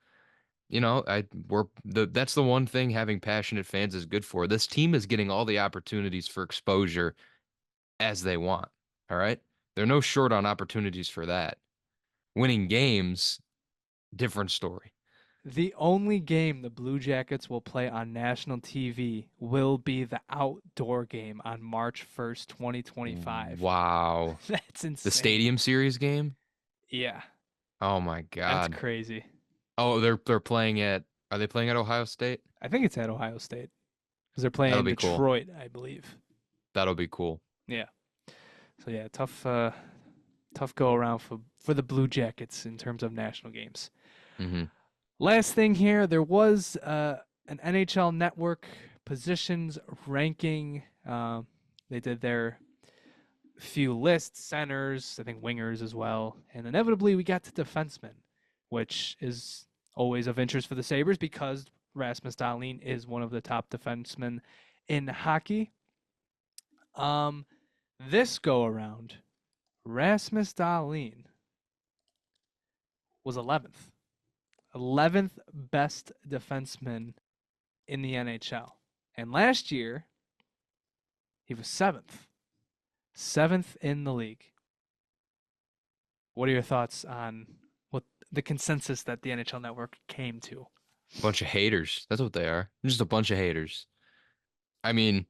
that's the one thing having passionate fans is good for. This team is getting all the opportunities for exposure as they want. All right? They're no short on opportunities for that. Winning games, different story. The only game the Blue Jackets will play on national TV will be the outdoor game on March 1st, 2025. Wow. That's The insane. Stadium Series game? Yeah, Oh my that's God. crazy. Oh, they're playing at are they playing at Ohio State? I think it's at Ohio State because they're That'll playing be cool. Detroit, I believe. That'll be cool. Yeah. So yeah, tough go around for the Blue Jackets in terms of national games. Hmm. Last thing here, there was an NHL Network positions ranking. They did their few lists, centers, I think wingers as well, and inevitably we got to defensemen, which is always of interest for the Sabres because Rasmus Dahlin is one of the top defensemen in hockey. Um, this go around, Rasmus Dahlin was 11th. 11th best defenseman in the NHL. And last year, he was 7th. 7th in the league. What are your thoughts on what the consensus that the NHL Network came to? Bunch of haters. That's what they are. Just a bunch of haters. I mean,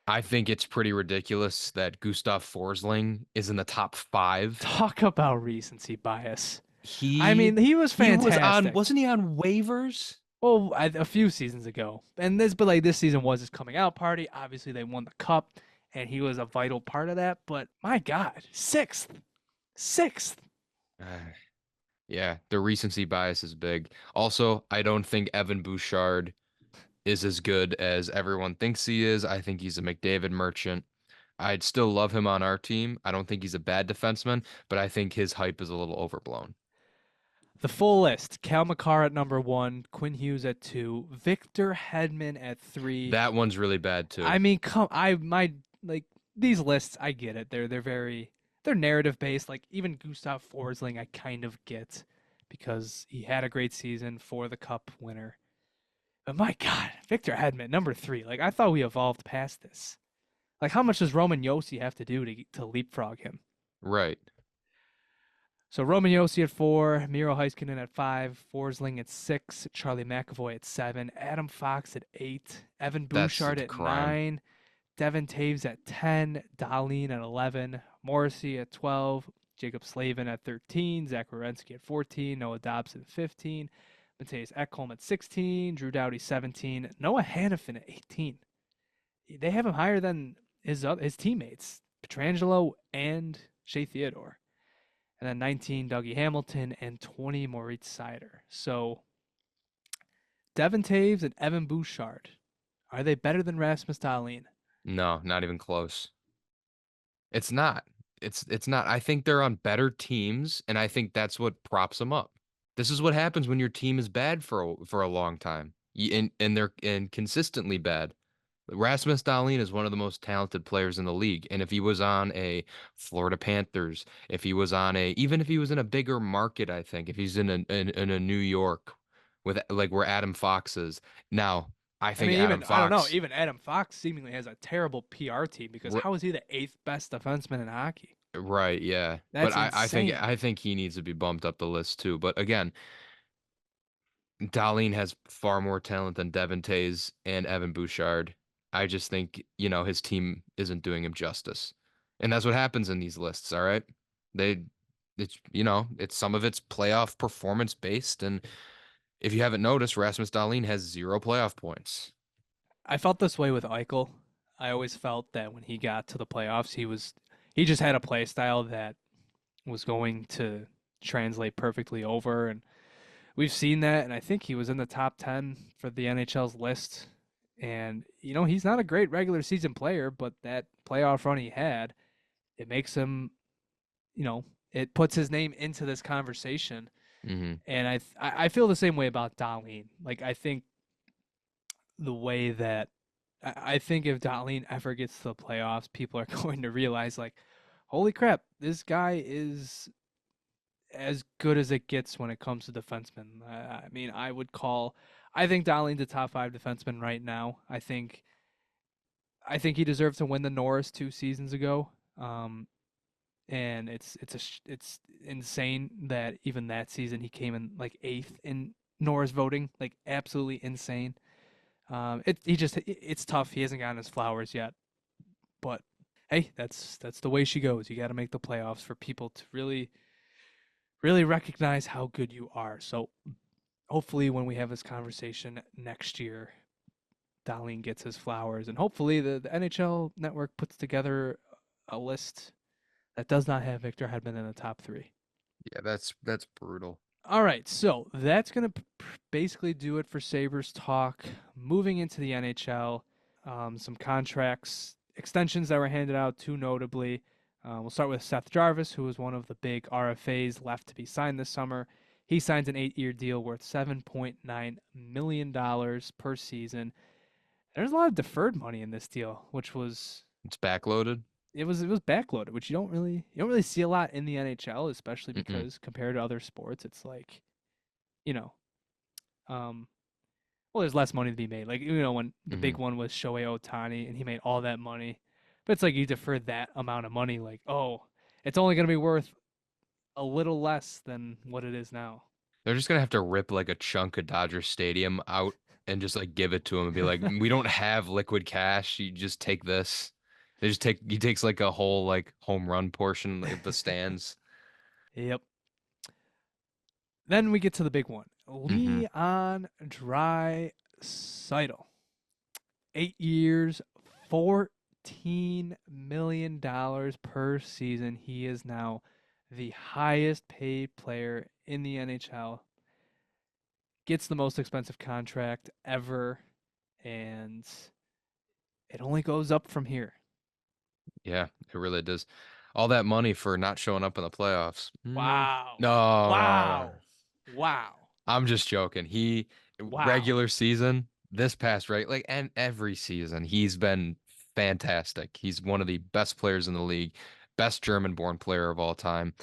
I think it's pretty ridiculous that Gustav Forsling is in the top five. Talk about recency bias. I He mean, he was he was on, fantastic. wasn't he on waivers? Well, a few seasons ago, but this season was his coming out party. Obviously, they won the cup, and he was a vital part of that. But my God, sixth. Yeah, the recency bias is big. Also, I don't think Evan Bouchard is as good as everyone thinks he is. I think he's a McDavid merchant. I'd still love him on our team. I don't think he's a bad defenseman, but I think his hype is a little overblown. The full list: Cal McCarr at number one, Quinn Hughes at two, Victor Hedman at three. That one's really bad too. I mean, like these lists. I get it. They're narrative based. Like even Gustav Forsling, I kind of get because he had a great season for the Cup winner. But my God, Victor Hedman, number three. Like I thought we evolved past this. Like how much does Roman Yossi have to do to leapfrog him? Right. So Roman Yossi at four, Miro Heiskanen at five, Forsling at six, Charlie McAvoy at seven, Adam Fox at eight, Evan That's a Bouchard at crime. nine, Devin Taves at 10, Dahlin at 11, Morrissey at 12, Jacob Slavin at 13, Zach Werenski at 14, Noah Dobson at 15, Matthias Ekholm at 16, Drew Doughty 17, Noah Hannafin at 18. They have him higher than his teammates, Petrangelo and Shea Theodore. And then 19, Dougie Hamilton, and 20, Moritz Seider. So Devin Taves and Evan Bouchard, are they better than Rasmus Dahlin? No, not even close. It's not. It's not. I think they're on better teams, and I think that's what props them up. This is what happens when your team is bad for a long time. And they're consistently bad. Rasmus Dahlin is one of the most talented players in the league, and if he was on a Florida Panthers, if he was on a even if he was in a bigger market, I think if he's in a New York with like where Adam Fox is now, I I think mean, Adam even I don't know. Fox. Even Adam Fox seemingly has a terrible PR team because how is he the eighth best defenseman in hockey? Right, yeah. But That's I insane. think he needs to be bumped up the list too. But again, Darlene has far more talent than Devin Tays and Evan Bouchard. I just think, his team isn't doing him justice. And that's what happens in these lists, all right? They it's some of it's playoff performance based, and if you haven't noticed, Rasmus Dahlin has 0 playoff points. I felt this way with Eichel. I always felt that when he got to the playoffs, he just had a play style that was going to translate perfectly over, and we've seen that. And I think he was in the top 10 for the NHL's list. And he's not a great regular season player, but that playoff run he had, it makes him, it puts his name into this conversation. Hmm. And I feel the same way about Dahlin. Like I think the way that I think if Dahlin ever gets to the playoffs, people are going to realize like, holy crap, this guy is as good as it gets when it comes to defensemen. I mean, I think Dahlin's a top five defenseman right now. I think he deserves to win the Norris 2 seasons ago. And it's insane that even that season he came in like eighth in Norris voting, like absolutely insane. It's tough. He hasn't gotten his flowers yet, but hey, that's the way she goes. You got to make the playoffs for people to really recognize how good you are. So hopefully, when we have this conversation next year, Dahlin gets his flowers, and hopefully the NHL Network puts together a list that does not have Victor Hedman in the top three. Yeah, that's brutal. All right, so that's going to basically do it for Sabres talk. Moving into the NHL, some contracts, extensions that were handed out, too notably. We'll start with Seth Jarvis, who was one of the big RFAs left to be signed this summer. He signs an 8-year deal worth $7.9 million per season. There's a lot of deferred money in this deal, which was It's backloaded. it was backloaded, which you don't really see a lot in the NHL, especially Mm-mm. because compared to other sports, it's like, you know, um, well, there's less money to be made. Like, when the Hmm. big one was Shohei Ohtani and he made all that money, but it's like you deferred that amount of money. Like, oh, it's only going to be worth a little less than what it is now. They're just gonna have to rip like a chunk of Dodger Stadium out and just like give it to him and be like, we don't have liquid cash. You just take this. He takes like a whole like home run portion of the stands. Yep. Then we get to the big one. Hmm. Leon Draisaitl. 8 years, $14 million per season. He is now the highest paid player in the NHL. Gets the most expensive contract ever, and it only goes up from here. Yeah, it really does. All that money for not showing up in the playoffs. Wow. No, no, no. Wow. Wow. I'm just joking. He Wow. regular season, this past right, like and every season, he's been fantastic. He's one of the best players in the league, best German-born player of all time.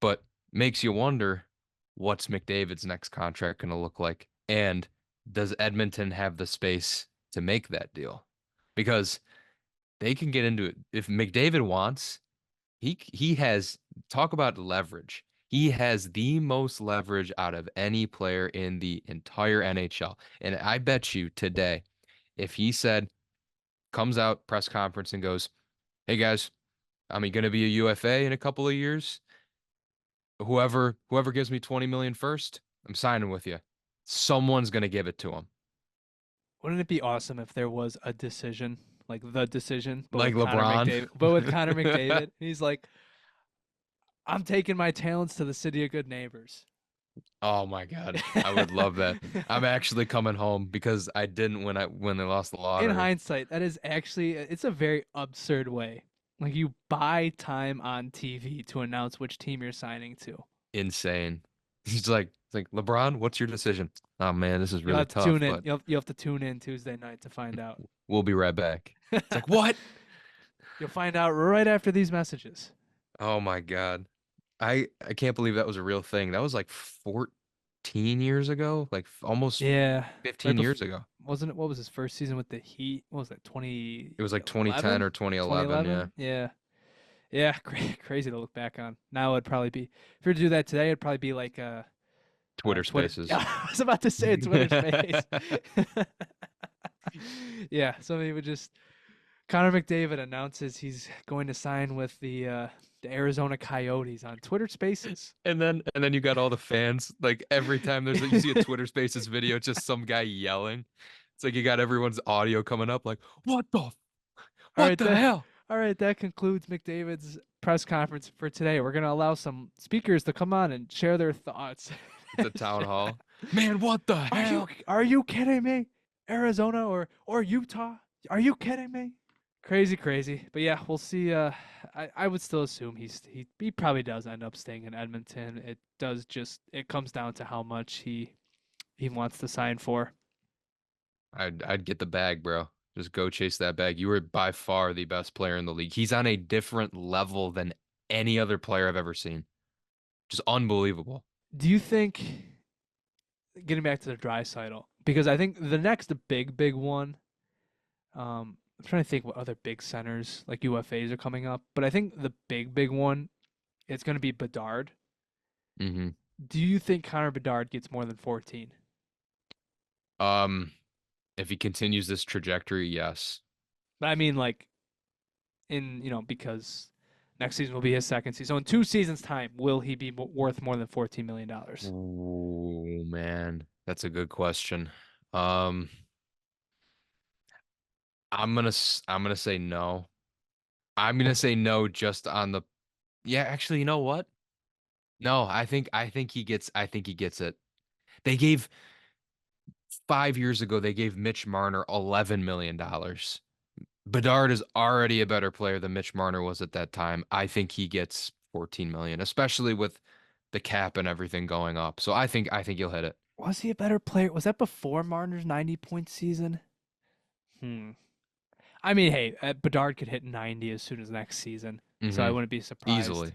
But makes you wonder, what's McDavid's next contract going to look like? And does Edmonton have the space to make that deal? Because they can get into it. If McDavid wants, he has talk about leverage. He has the most leverage out of any player in the entire NHL. And I bet you today, if he said, comes out press conference and goes, "Hey guys, I'm going to be a UFA in a couple of years. Whoever gives me 20 million first, I'm signing with you." Someone's going to give it to him. Wouldn't it be awesome if there was a decision, like the decision, but Like with Connor LeBron. McDavid, but with Connor McDavid, he's like, I'm taking my talents to the city of good neighbors. Oh my God. I would love that. I'm actually coming home because I didn't when they lost the In lottery. hindsight, that is actually it's a very absurd way. Like you buy time on TV to announce which team you're signing to. Insane. He's like, it's like, LeBron, what's your decision? Oh man, this is You'll really have to tough, tune in. but You'll have to tune in Tuesday night to find out. we'll be right back. It's like, what? You'll find out right after these messages. Oh my God. I can't believe that was a real thing. That was like 14 years ago, like almost Yeah, right 15 before years ago. wasn't it? What was his first season with the Heat? What was that? It was like 2010 2011? or 2011, yeah. 2011? Yeah. Yeah, crazy to look back on. Now it'd probably be if you were to do that today, it'd probably be like Twitter Twitter. Spaces. I was about to say Twitter Space. Yeah, somebody would just Connor McDavid announces he's going to sign with the Arizona Coyotes on Twitter Spaces. And then you got all the fans. Like every time you see a Twitter Spaces video, it's just some guy yelling. It's like you got everyone's audio coming up, like, All what right, the that hell? all right, that concludes McDavid's press conference for today. We're gonna allow some speakers to come on and share their thoughts. It's a town hall. Man, what the Are you hell? are you kidding me? Arizona or Utah? Are you kidding me? Crazy, crazy. But yeah, we'll see. I would still assume he probably does end up staying in Edmonton. It comes down to how much he wants to sign for. I'd get the bag, bro. Just go chase that bag. You were by far the best player in the league. He's on a different level than any other player I've ever seen. Just unbelievable. Do you think getting back to the Draisaitl, because I think the next big one, I'm trying to think what other big centers like UFAs are coming up, but I think the big one is going to be Bedard. Hmm. Do you think Connor Bedard gets more than 14? Um, if he continues this trajectory, yes. But I mean, like because next season will be his second season. So in 2 seasons' time, will he be worth more than $14 million? Ooh, man, that's a good question. Um, I'm gonna say no. I'm gonna say no just on the yeah, actually, you know what? No, I think he gets it. They gave 5 years ago, they gave Mitch Marner $11 million. Bedard is already a better player than Mitch Marner was at that time. I think he gets 14 million, especially with the cap and everything going up. So I think he'll hit it. Was he a better player? Was that before Marner's 90-point season? Hmm. I mean, hey, Bedard could hit 90 as soon as next season, so I Hmm. wouldn't be surprised. Easily.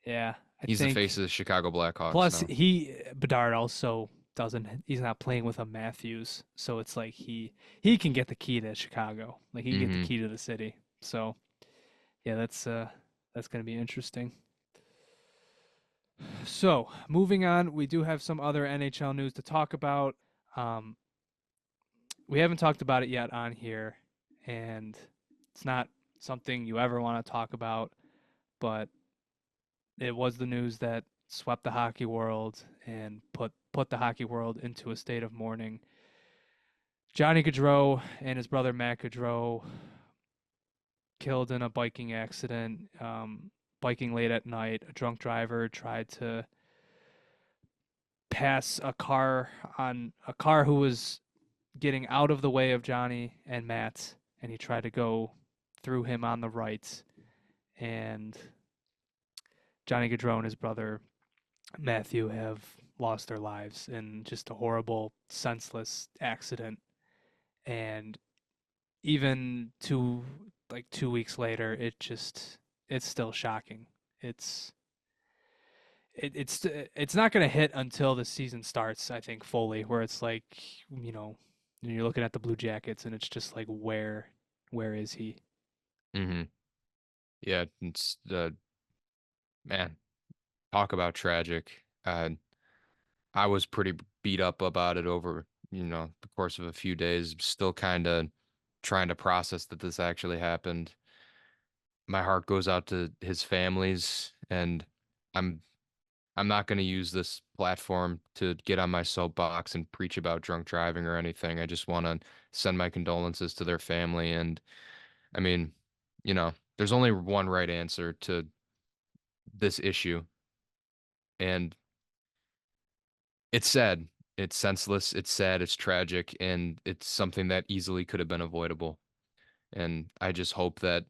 Yeah, I He's the face think. of the Chicago Blackhawks Plus, now. Bedard also doesn't. He's not playing with a Matthews, so it's like he can get the key to Chicago. Like he can get the Hmm. key to the city. So yeah, that's gonna be interesting. So moving on, we do have some other NHL news to talk about. Um, we haven't talked about it yet on here, and it's not something you ever want to talk about, but it was the news that swept the hockey world and put the hockey world into a state of mourning. Johnny Gaudreau and his brother Matt Gaudreau killed in a biking accident. Biking late at night, a drunk driver tried to pass a car who was getting out of the way of Johnny and Matt, and he tried to go through him on the right, and Johnny Gaudreau and his brother Matthew have lost their lives in just a horrible, senseless accident. And even 2 weeks later, it's still shocking. It's it's not going to hit until the season starts, I think, fully, where it's like, you know, you're looking at the Blue Jackets and it's just like where is he? Hmm. Yeah, it's man, talk about tragic. I was pretty beat up about it over, the course of a few days, still kind of trying to process that this actually happened. My heart goes out to his families, and I'm I'm not going to use this platform to get on my soapbox and preach about drunk driving or anything. I just want to send my condolences to their family. And I mean, there's only one right answer to this issue, and it's sad. It's senseless. It's sad. It's tragic, and it's something that easily could have been avoidable. And I just hope that,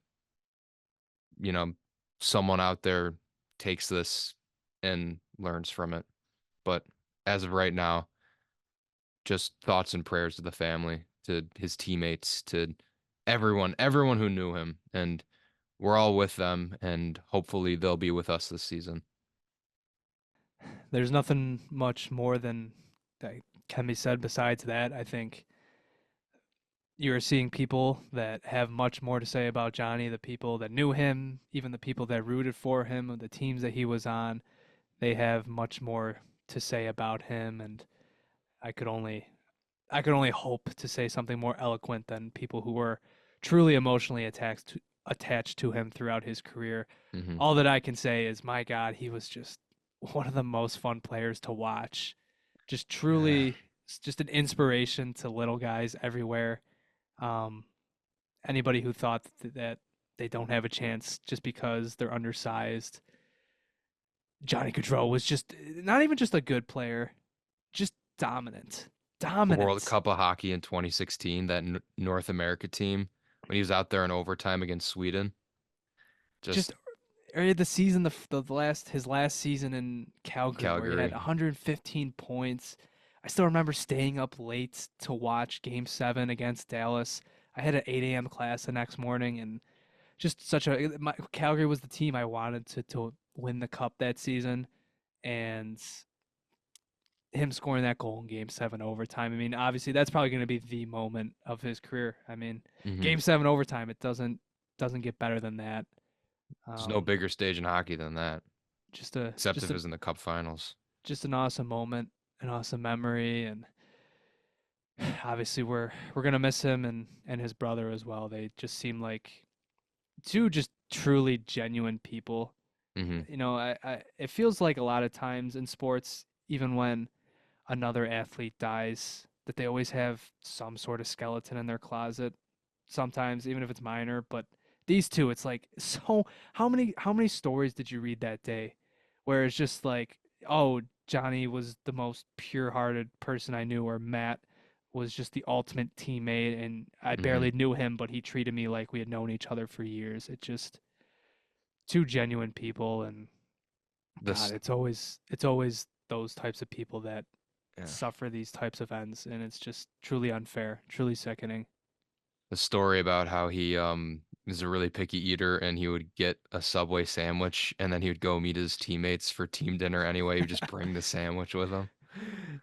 you know, someone out there takes this and learns from it. But as of right now, just thoughts and prayers to the family, to his teammates, to everyone who knew him. And we're all with them, and hopefully they'll be with us this season. There's nothing much more than that can be said besides that. I think you're seeing people that have much more to say about Johnny, the people that knew him, even the people that rooted for him, the teams that he was on. They have much more to say about him, and I could only I could only hope to say something more eloquent than people who were truly emotionally attached to him throughout his career. Hmm. All that I can say is, my God, he was just one of the most fun players to watch. Just truly, just an inspiration to little guys everywhere. Um, Anybody who thought that they don't have a chance just because they're undersized. Johnny Gaudreau was just not even just a good player, just dominant. The World Dominant. Cup of Hockey in 2016, that North America team, when he was out there in overtime against Sweden, Just just earlier the season, the last his last season in Calgary, where he had Calgary. 115 points. I still remember staying up late to watch Game 7 against Dallas. I had an 8 a.m. class the next morning, and just Calgary was the team I wanted to win the cup that season, and him scoring that goal in Game 7 overtime. I mean, obviously that's probably going to be the moment of his career. I mean, Hmm. Game 7 overtime, it doesn't get better than that. There's no Um, bigger stage in hockey than that, just a except just if a it's in the Cup Finals. just an awesome moment, an awesome memory, and obviously we're gonna miss him and his brother as well. They just seem like two just truly genuine people. Hmm. I it feels like a lot of times in sports, even when another athlete dies, that they always have some sort of skeleton in their closet. Sometimes, even if it's minor, but these two, it's like so. How many stories did you read that day where it's just like, oh, Johnny was the most pure-hearted person I knew, or Matt was just the ultimate teammate, and I Hmm. barely knew him, but he treated me like we had known each other for years. It just two genuine people, and God, This, it's always those types of people that yeah, suffer these types of ends, and it's just truly unfair, truly sickening. the story about how he is a really picky eater and he would get a Subway sandwich and then he would go meet his teammates for team dinner anyway. He would just bring the sandwich with him.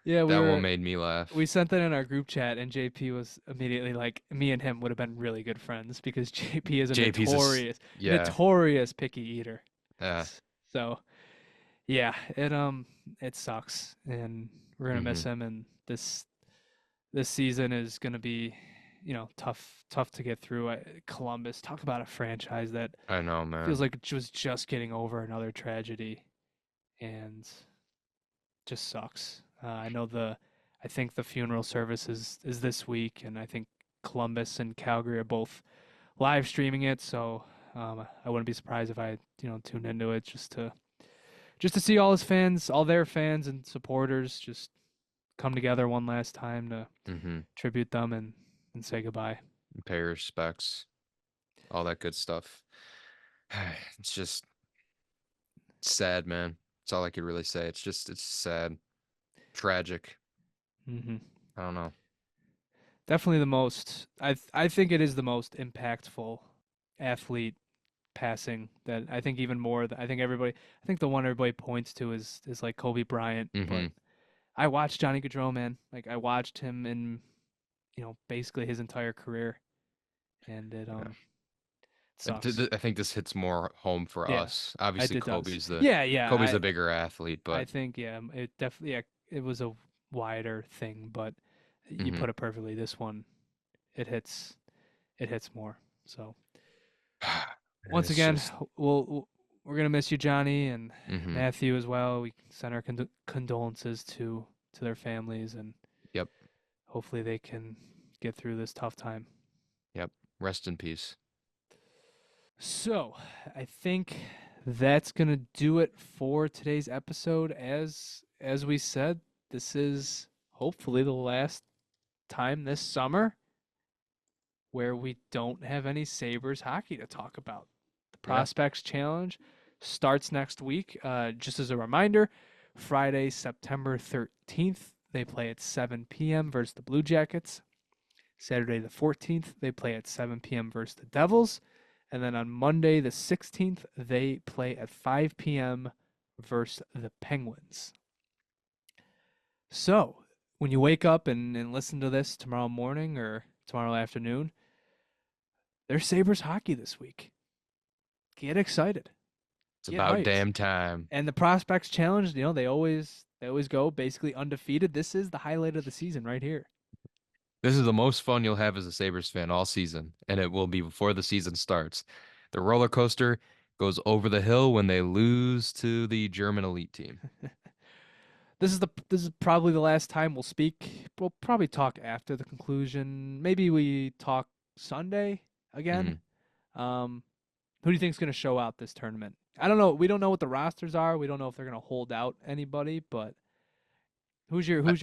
Yeah, That one made me we laugh. sent that in our group chat, and JP was immediately like, me and him would have been really good friends because JP is a JP's a, yeah, notorious picky eater. yeah. So yeah, it sucks, and we're gonna miss Hmm. him. And this season is gonna be, tough to get through. Columbus, talk about a franchise that I know, feels man. like it was just getting over another tragedy, and just sucks. I think the funeral service is this week, and I think Columbus and Calgary are both live streaming it. So I wouldn't be surprised if I tuned into it just to see all his fans, all their fans and supporters, just come together one last time to Hmm. tribute them and say goodbye. Pay your respects, all that good stuff. It's just sad, man. That's all I could really say. It's sad, tragic. Hmm. I don't know. Definitely the most. I think it is the most impactful athlete passing that I think even more. I think everybody. I think the one everybody points to is like Kobe Bryant, but Hmm. I watched Johnny Gaudreau, man. Like I watched him in basically his entire career, and it Yeah. sucks. I think this hits more home for Yeah, us. Obviously, it does. Kobe's the Yeah, yeah. Kobe's the bigger athlete, I but think it definitely it was a wider thing, but you hmm put it perfectly. This one it hits it hits more. So man, once it's again, just we're gonna miss you, Johnny, and hmm Matthew as well. We send our condolences to their families, and yep, hopefully they can get through this tough time. yep. Rest in peace. So, I think that's gonna do it for today's episode. As we said, this is hopefully the last time this summer where we don't have any Sabres hockey to talk about. The Yeah, Prospects Challenge starts next week. Just as a reminder, Friday, September 13th, they play at 7 p.m. versus the Blue Jackets. Saturday, the 14th, they play at 7 p.m. versus the Devils. And then on Monday, the 16th, they play at 5 p.m. versus the Penguins. So, when you wake up and listen to this tomorrow morning or tomorrow afternoon, there's Sabres hockey this week. Get excited. it's Get about hyped. damn time. And the Prospects Challenge, they always go basically undefeated. This is the highlight of the season right here. This is the most fun you'll have as a Sabres fan all season, and it will be before the season starts. The roller coaster goes over the hill when they lose to the German elite team. This is probably the last time we'll speak. We'll probably talk after the conclusion. Maybe we talk Sunday again. Hmm. Um, who do you think is going to show out this tournament? I don't know. We don't know what the rosters are. We don't know if they're going to hold out anybody. But I,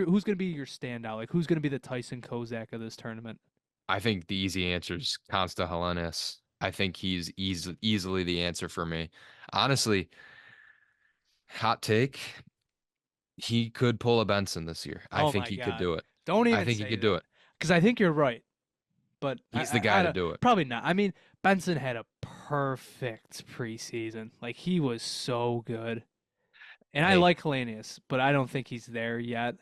who's going to be your standout? Like who's going to be the Tyson Kozak of this tournament? I think the easy answer is Consta Helenis. I think he's easily the answer for me. Honestly, hot take, he could pull a Benson this year. I Oh think my he could God! do it. Don't I even think he say could do that it. because I think you're right. But He's the guy I to don't, do it. probably not. I mean, Benson had a perfect preseason. Like he was so good, and I Hey, like Hellenius, but I don't think he's there yet.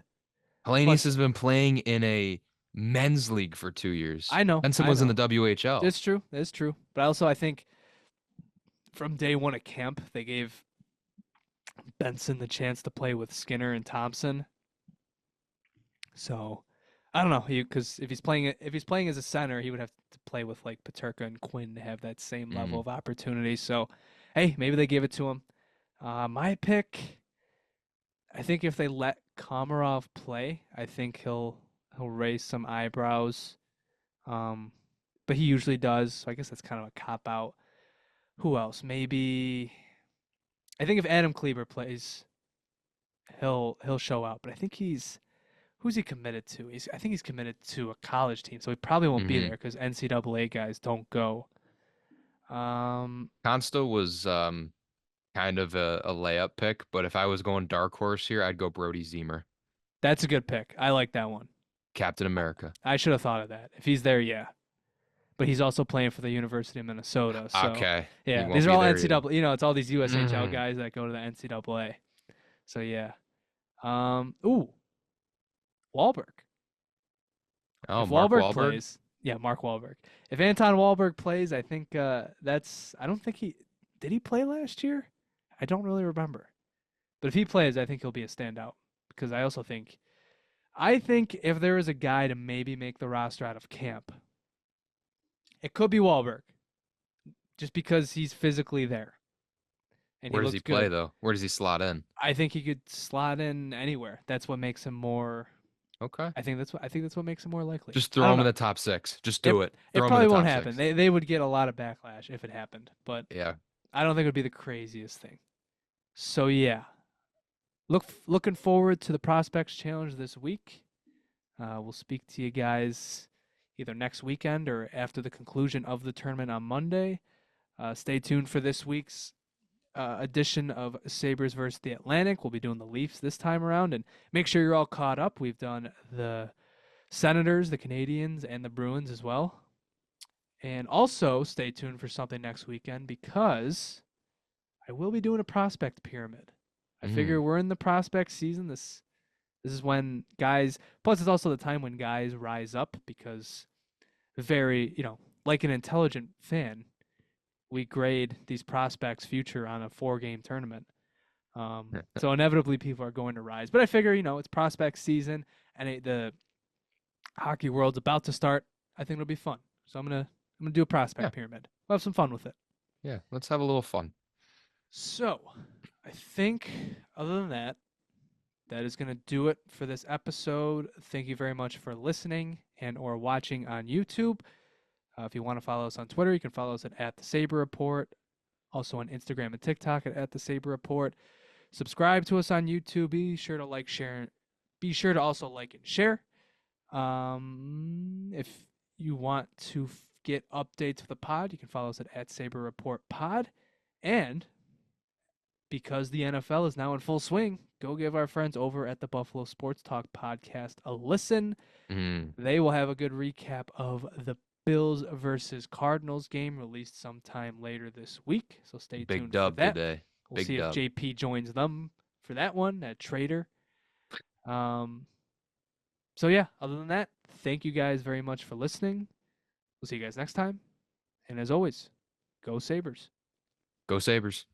Hellenius Plus, has been playing in a men's league for 2 years. Benson I was in the know, WHL. it's true, it's true. But also, I think from day one at camp, they gave Benson the chance to play with Skinner and Thompson. So I don't know, because if he's playing as a center, he would have to play with like Paterka and Quinn to have that same level Mm, of opportunity. So, hey, maybe they give it to him. My pick, I think if they let Komarov play, I think he'll raise some eyebrows. Um, but he usually does. So I guess that's kind of a cop out. Who else? Maybe I think if Adam Kleber plays, he'll show out. But I think who's he committed to? I think he's committed to a college team, so he probably won't be there Hmm. because NCAA guys don't go. Um, Consta was kind of a layup pick, but if I was going dark horse here, I'd go Brody Zemer, that's a good pick. I like that one. Captain America. I should have thought of that. If he's there, yeah. But he's also playing for the University of Minnesota, so Okay, he yeah, these won't are be all there either. NCAA. It's all these USHL Mhm. guys that go to the NCAA. So yeah. Ooh, Wahlberg. Oh, If Mark Wahlberg Wahlberg. plays, yeah, Mark Wahlberg. If Anton Wahlberg plays, I think that's. I don't think he did. He play last year? I don't really remember. But if he plays, I think he'll be a standout because I also think. I think if there is a guy to maybe make the roster out of camp, it could be Wahlberg, just because he's physically there and he Where does he looks play good. though? Where does he slot in? I think he could slot in anywhere. That's what makes him more. Okay. I think that's what makes him more likely. Just I throw don't him in know. the top six. Just It do it. it Throw him in the probably won't top happen. six. They would get a lot of backlash if it happened, but Yeah. I don't think it would be the craziest thing. So yeah, looking forward to the prospects challenge this week. We'll speak to you guys either next weekend or after the conclusion of the tournament on Monday. Stay tuned for this week's edition of Sabres versus the Atlantic. We'll be doing the Leafs this time around, and make sure you're all caught up. We've done the Senators, the Canadians, and the Bruins as well. And also stay tuned for something next weekend because I will be doing a prospect pyramid. I figure Mm. we're in the prospect season. This is when guys. Plus, it's also the time when guys rise up because very like an intelligent fan, we grade these prospects' future on a 4 game tournament. So inevitably, people are going to rise. But I figure it's prospect season and the hockey world's about to start. I think it'll be fun. So I'm gonna do a prospect Yeah. pyramid. We'll have some fun with it. Yeah. Let's have a little fun. So I think other than that, that is going to do it for this episode. Thank you very much for listening and or watching on YouTube. If you want to follow us on Twitter, you can follow us at the Sabre Report. Also on Instagram and TikTok at the Sabre Report. Subscribe to us on YouTube. Be sure to like, share. Be sure to also like and share. If you want to get updates of the pod, you can follow us at Sabre Report Pod. And because the NFL is now in full swing, go give our friends over at the Buffalo Sports Talk podcast a listen. Mm. They will have a good recap of the Bills versus Cardinals game released sometime later this week. So stay Big tuned for dub that. today. We'll Big see if dub. JP joins them for that one at Trader. Um, so yeah, other than that, thank you guys very much for listening. We'll see you guys next time. And as always, go Sabres. Go Sabres.